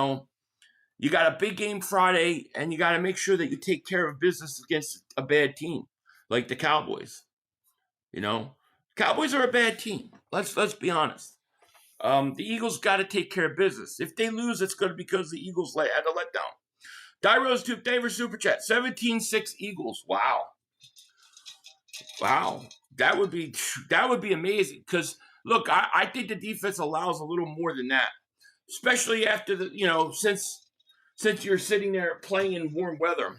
got a big game Friday and you got to make sure that you take care of business against a bad team like the Cowboys. Cowboys are a bad team. Let's be honest. The Eagles got to take care of business. If they lose, it's good because the Eagles had a letdown. Dyros Tube Daver Super Chat 17-6 Eagles. Wow. That would be amazing. Because look, I think the defense allows a little more than that, especially after since you're sitting there playing in warm weather.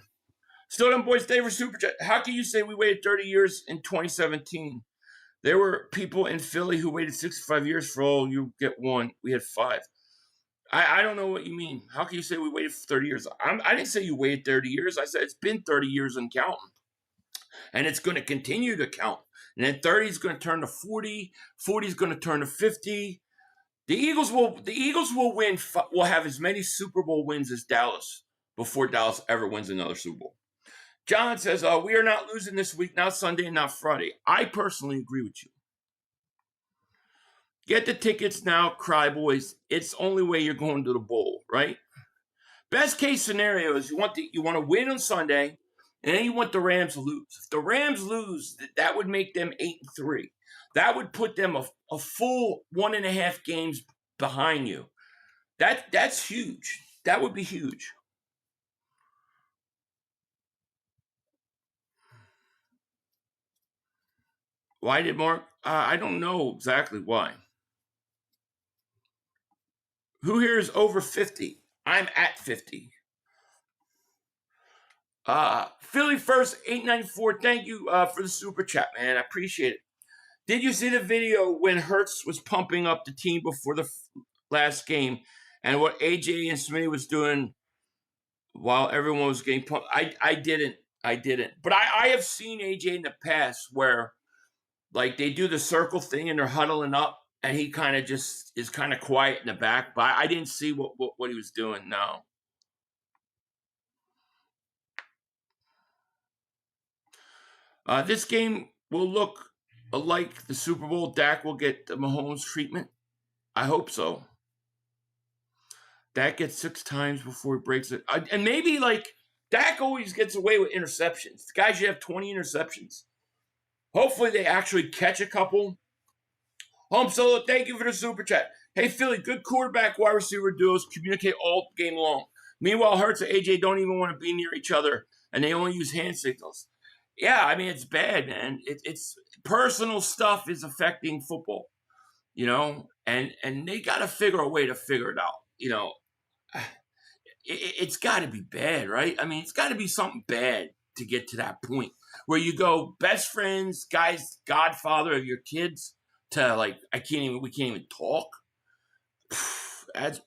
Still them boys, Daver Super Chat. How can you say we waited 30 years in 2017? There were people in Philly who waited 65 years for all you get one. We had 5. I don't know what you mean. How can you say we waited for 30 years? I didn't say you waited 30 years. I said it's been 30 years and counting. And it's going to continue to count. And then 30 is going to turn to 40. 40 is going to turn to 50. The Eagles will win. Will have as many Super Bowl wins as Dallas before Dallas ever wins another Super Bowl. John says, we are not losing this week, not Sunday and not Friday. I personally agree with you. Get the tickets now, cry boys. It's the only way you're going to the bowl, right? Best case scenario is you want to win on Sunday, and then you want the Rams to lose. If the Rams lose, that would make them 8-3. That would put them a full 1.5 games behind you. That's huge. That would be huge. Why did Mark? I don't know exactly why. Who here is over 50? I'm at 50. Philly First 894. Thank you for the super chat, man. I appreciate it. Did you see the video when Hurts was pumping up the team before the last game and what AJ and Smitty was doing while everyone was getting pumped? I didn't. But I have seen AJ in the past where like they do the circle thing and they're huddling up and he kind of just is kind of quiet in the back. But I didn't see what he was doing. No. This game will look like the Super Bowl. Dak will get the Mahomes treatment. I hope so. Dak gets 6 times before he breaks it. And maybe, like, Dak always gets away with interceptions. The guy should have 20 interceptions. Hopefully they actually catch a couple. Home Solo, thank you for the super chat. Hey, Philly, good quarterback wide receiver duos communicate all game long. Meanwhile, Hurts and AJ don't even want to be near each other, and they only use hand signals. Yeah, I mean, it's bad, man. It's personal stuff is affecting football, you know, and they got to figure a way to figure it out, you know. It's got to be bad, right? I mean, it's got to be something bad to get to that point where you go best friends, guys, godfather of your kids to like, we can't even talk. That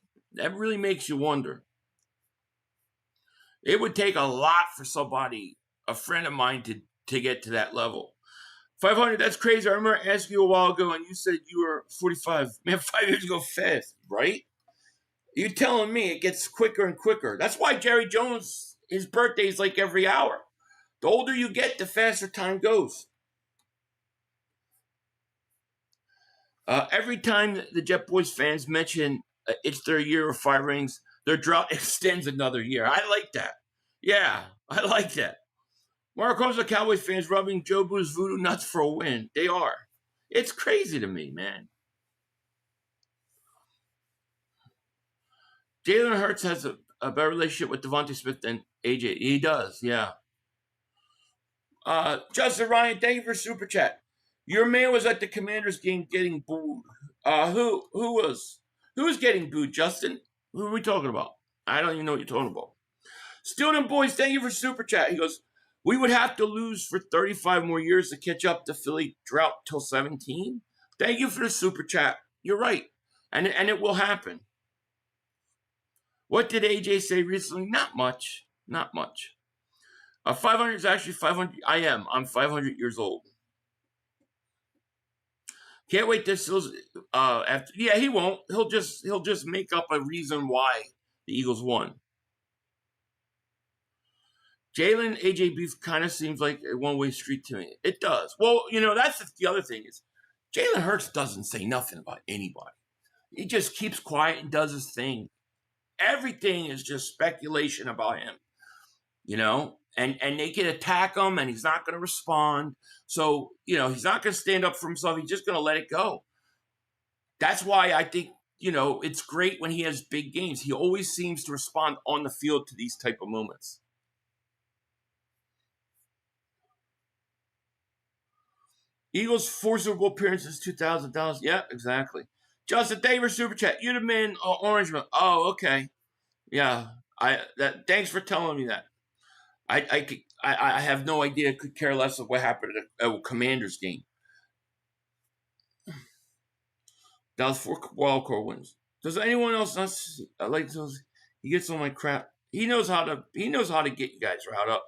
really makes you wonder. It would take a lot for somebody, a friend of mine, to get to that level. 500, that's crazy. I remember asking you a while ago, and you said you were 45. Man, 5 years ago fast, right? You're telling me it gets quicker and quicker. That's why Jerry Jones, his birthday is like every hour. The older you get, the faster time goes. Every time the Jet Boys fans mention it's their year of 5 rings, their drought extends another year. I like that. Yeah, I like that. Marco's the Cowboys fans rubbing Joe Boo's voodoo nuts for a win. They are. It's crazy to me, man. Jalen Hurts has a better relationship with Devontae Smith than AJ. He does, yeah. Justin Ryan, thank you for super chat. Your man was at the Commanders game getting booed. Who was getting booed, Justin? Who are we talking about? I don't even know what you're talking about. Student Boys, thank you for super chat. He goes, we would have to lose for 35 more years to catch up to Philly drought till 17. Thank you for the super chat. You're right. And it will happen. What did AJ say recently? Not much. Not much. 500 is actually 500. I'm 500 years old. Can't wait this after. Yeah, he won't. He'll just make up a reason why the Eagles won. Jalen AJ beef kind of seems like a one-way street to me. It does. Well, you know, that's the other thing is Jalen Hurts doesn't say nothing about anybody. He just keeps quiet and does his thing. Everything is just speculation about him, you know, and they can attack him and he's not going to respond. So, you know, he's not going to stand up for himself. He's just going to let it go. That's why I think, you know, it's great when he has big games. He always seems to respond on the field to these type of moments. Eagles 4 Super Bowl appearances, $2,000. Yeah, exactly. Justin, thank you for super chat. You'd have been Orangeman. Oh, okay. Yeah. Thanks for telling me that. I have no idea. Could care less of what happened at a Commanders game. That was 4 wild card wins. Does anyone else not see, like those? He gets on my crap. He knows how to get you guys riled up.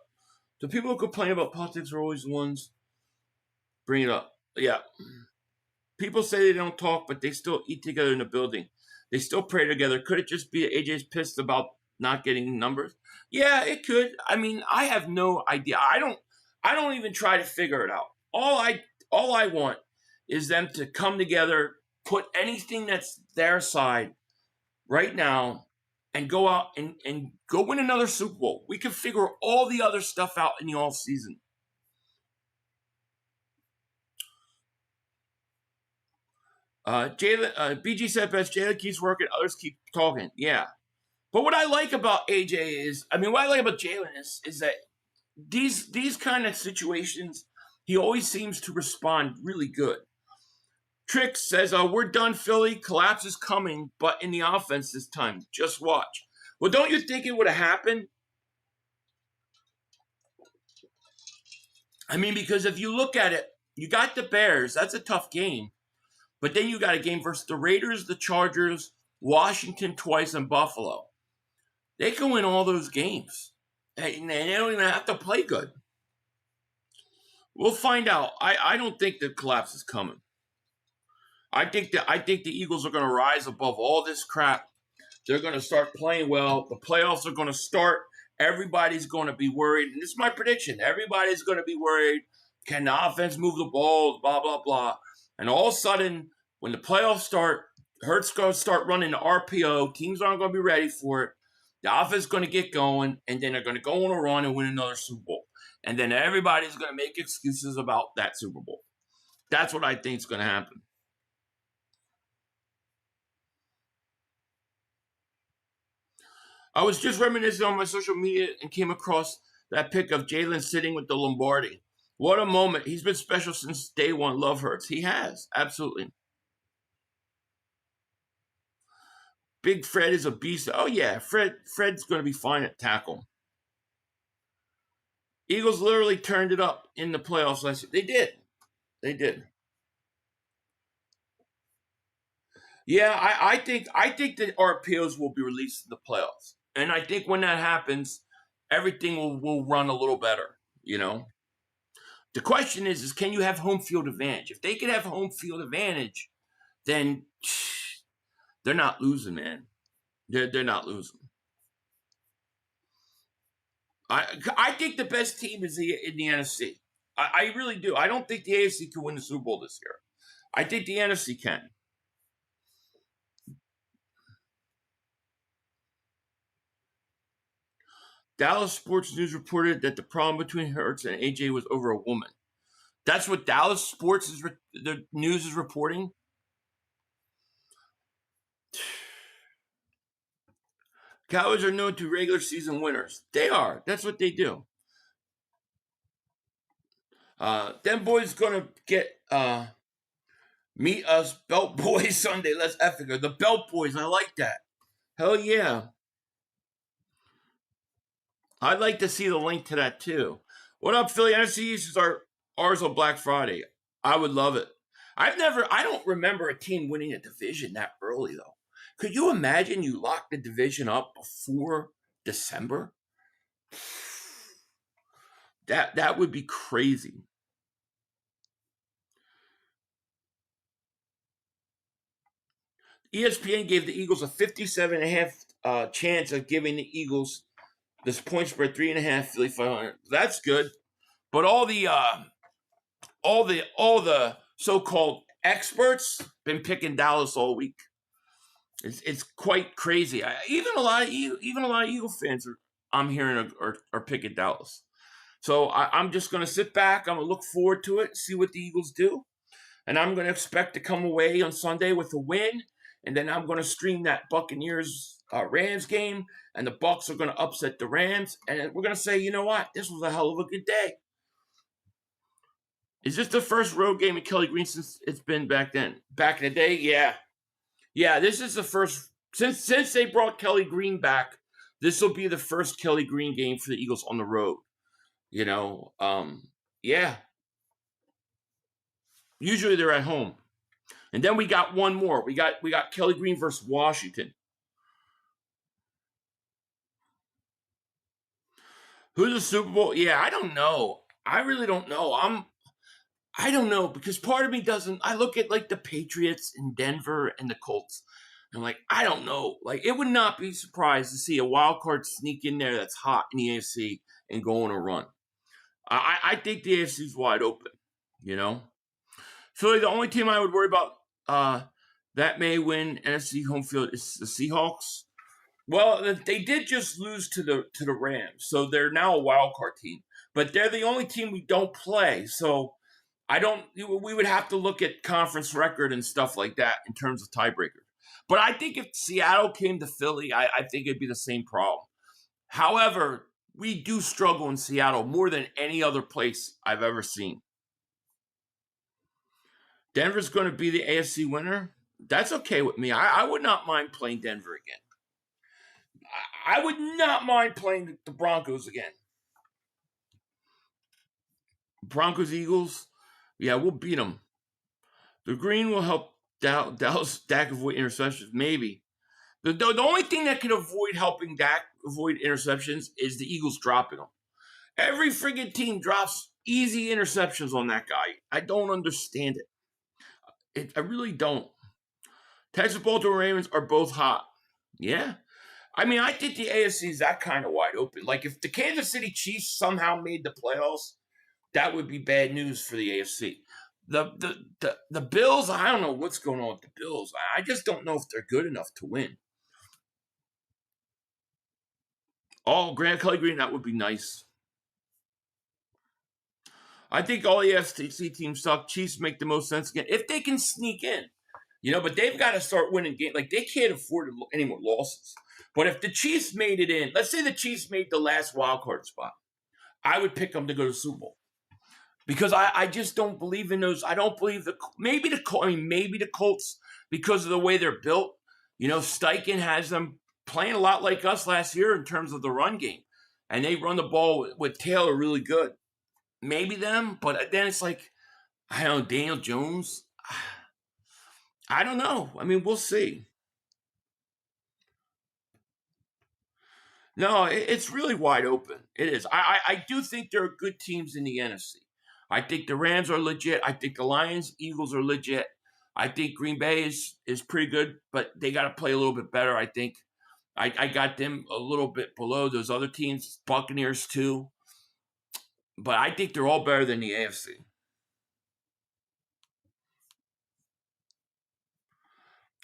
The people who complain about politics are always the ones. Bring it up. Yeah. People say they don't talk, but they still eat together in the building. They still pray together. Could it just be AJ's pissed about not getting numbers? Yeah, it could. I mean, I have no idea. I don't even try to figure it out. All I want is them to come together, put anything that's their side right now, and go out and go win another Super Bowl. We can figure all the other stuff out in the off season. BG said best. Jalen keeps working, others keep talking. Yeah. But what I like about AJ is, what I like about Jalen is that these kind of situations, he always seems to respond really good. Trick says, we're done, Philly. Collapse is coming, but in the offense this time. Just watch. Well, don't you think it would have happened? I mean, because if you look at it, you got the Bears. That's a tough game. But then you got a game versus the Raiders, the Chargers, Washington twice, and Buffalo. They can win all those games. And they don't even have to play good. We'll find out. I don't think the collapse is coming. I think the Eagles are going to rise above all this crap. They're going to start playing well. The playoffs are going to start. Everybody's going to be worried. And this is my prediction. Everybody's going to be worried. Can the offense move the ball? Blah, blah, blah. And all of a sudden, when the playoffs start, Hurts going to start running the RPO. Teams aren't going to be ready for it. The offense is going to get going, and then they're going to go on a run and win another Super Bowl. And then everybody's going to make excuses about that Super Bowl. That's what I think is going to happen. I was just reminiscing on my social media and came across that pic of Jalen sitting with the Lombardi. What a moment. He's been special since day one. Love Hurts. He has. Absolutely. Big Fred is a beast. Oh, yeah. Fred's going to be fine at tackle. Eagles literally turned it up in the playoffs last year. They did. They did. Yeah, I think that RPOs will be released in the playoffs. And I think when that happens, everything will run a little better, you know? The question is can you have home field advantage? If they can have home field advantage, then they're not losing, man. They're not losing. I think the best team is in the NFC. I really do. I don't think the AFC can win the Super Bowl this year. I think the NFC can. Dallas Sports News reported that the problem between Hurts and AJ was over a woman. That's what Dallas Sports the news is reporting. Cowboys are known to regular season winners. They are. That's what they do. Them boys gonna get meet us Belt Boys Sunday. Let's epic her. The Belt Boys. I like that. Hell yeah. I'd like to see the link to that too. What up, Philly? NFC East is ours on Black Friday. I would love it. I don't remember a team winning a division that early though. Could you imagine you lock the division up before December? That would be crazy. ESPN gave the Eagles a 57.5 chance of giving the Eagles this point spread 3.5, Philly 500. That's good, but all the so-called experts been picking Dallas all week. It's quite crazy. Even a lot of Eagle fans I'm hearing are picking Dallas. So I'm just going to sit back. I'm going to look forward to it, see what the Eagles do, and I'm going to expect to come away on Sunday with a win. And then I'm going to stream that Buccaneers Rams game, and the Bucs are going to upset the Rams, and we're going to say, you know what, this was a hell of a good day. Is this the first road game of Kelly Green since it's been back then? Back in the day, yeah. This is the first since they brought Kelly Green back. This will be the first Kelly Green game for the Eagles on the road. You know, yeah. Usually they're at home. And then we got one more. We got Kelly Green versus Washington. Who's the Super Bowl? Yeah, I don't know. I really don't know. I don't know because part of me doesn't. I look at like the Patriots in Denver and the Colts. And I'm like, I don't know. Like, it would not be surprised to see a wild card sneak in there that's hot in the AFC and go on a run. I think the AFC is wide open, you know? So the only team I would worry about that may win NFC home field is the Seahawks. Well, they did just lose to the Rams, so they're now a wild card team. But they're the only team we don't play, so we would have to look at conference record and stuff like that in terms of tiebreaker. But I think if Seattle came to Philly, I think it'd be the same problem. However, we do struggle in Seattle more than any other place I've ever seen. Denver's going to be the AFC winner. That's okay with me. I would not mind playing Denver again. I would not mind playing the Broncos again. Broncos, Eagles, yeah, we'll beat them. The green will help Dallas Dak avoid interceptions, maybe. The only thing that can helping Dak avoid interceptions is the Eagles dropping them. Every friggin' team drops easy interceptions on that guy. I don't understand it. I really don't. Texas, Baltimore Ravens are both hot. Yeah. I mean, I think the AFC is that kind of wide open. Like, if the Kansas City Chiefs somehow made the playoffs, that would be bad news for the AFC. The Bills, I don't know what's going on with the Bills. I just don't know if they're good enough to win. Oh, Grant Kelly Green, that would be nice. I think all the AFC teams suck. Chiefs make the most sense again. If they can sneak in. But they've got to start winning games. Like, they can't afford any more losses. But if the Chiefs made it in, let's say the Chiefs made the last wild card spot, I would pick them to go to the Super Bowl. Because I just don't believe in those. I don't believe maybe the Colts, because of the way they're built. Steichen has them playing a lot like us last year in terms of the run game. And they run the ball with Taylor really good. Maybe them, but then it's like, I don't know, Daniel Jones. I don't know. I mean, we'll see. No, it's really wide open. It is. I do think there are good teams in the NFC. I think the Rams are legit. I think the Lions, Eagles are legit. I think Green Bay is pretty good, but they got to play a little bit better, I think. I got them a little bit below those other teams, Buccaneers too. But I think they're all better than the AFC.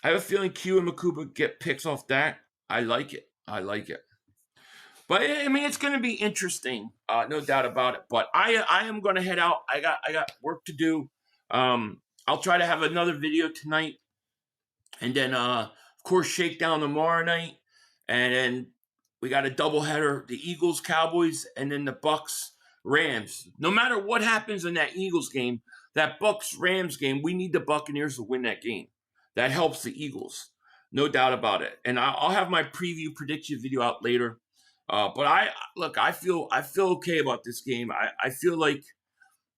I have a feeling Q and Makuba get picks off that. I like it. But I mean, it's going to be interesting, no doubt about it. But I am going to head out. I got work to do. I'll try to have another video tonight, and then of course Shakedown tomorrow night, and then we got a doubleheader: the Eagles, Cowboys, and then the Bucks, Rams. No matter what happens in that Eagles game, that Bucks Rams game, we need the Buccaneers to win that game. That helps the Eagles, no doubt about it. And I'll have my preview prediction video out later. But I feel okay about this game. I feel like,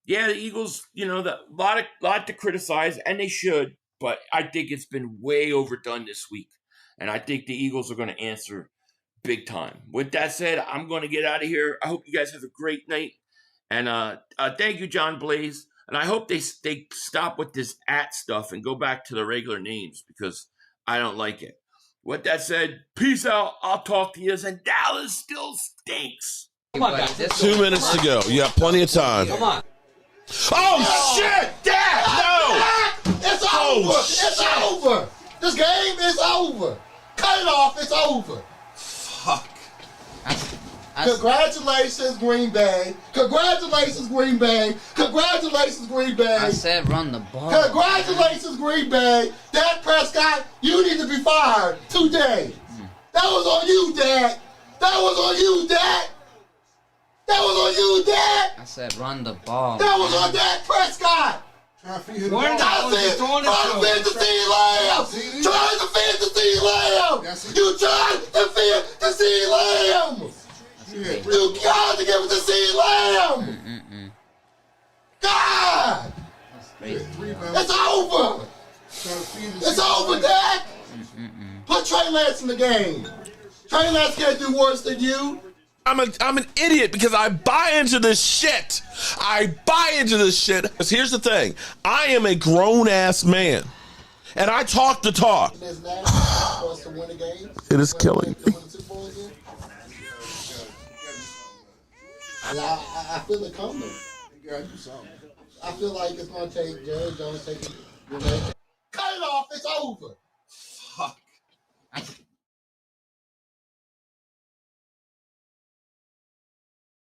yeah, the Eagles, a lot to criticize, and they should. But I think it's been way overdone this week, and I think the Eagles are going to answer big time. With that said, I'm going to get out of here. I hope you guys have a great night, and thank you, John Blaze. And I hope they stop with this @ stuff and go back to the regular names, because I don't like it. With that said, peace out. I'll talk to you. And Dallas still stinks.
Come on, guys.
2 minutes to go. You have plenty of time.
Come on.
Oh, shit! Dad! No!
It's over! It's over! This game is over! Cut it off, it's over!
Fuck.
Congratulations, Green Bay! Congratulations, Green Bay! Congratulations, Green Bay!
I said run the ball.
Congratulations, Green Bay! Dak Prescott, you need to be fired today! That was on you, Dak! That was on you, Dak! That was on you, Dak!
I said run the ball.
That was on Dak Prescott! That's it! Trying to defend the CeeDee Lamb! Trying to defend the CeeDee Lamb! You trying to defend the CeeDee Lamb! You got to give it to CeeDee Lamb! God! It's over! It's over, Dak! Put Trey Lance in the game. Trey Lance can't do worse than you.
I'm an idiot because I buy into this shit. Because here's the thing. I am a grown-ass man. And I talk the talk. It is killing me.
I feel it coming. I feel like it's going to take Jerry Jones taking. Cut it off. It's over.
Fuck.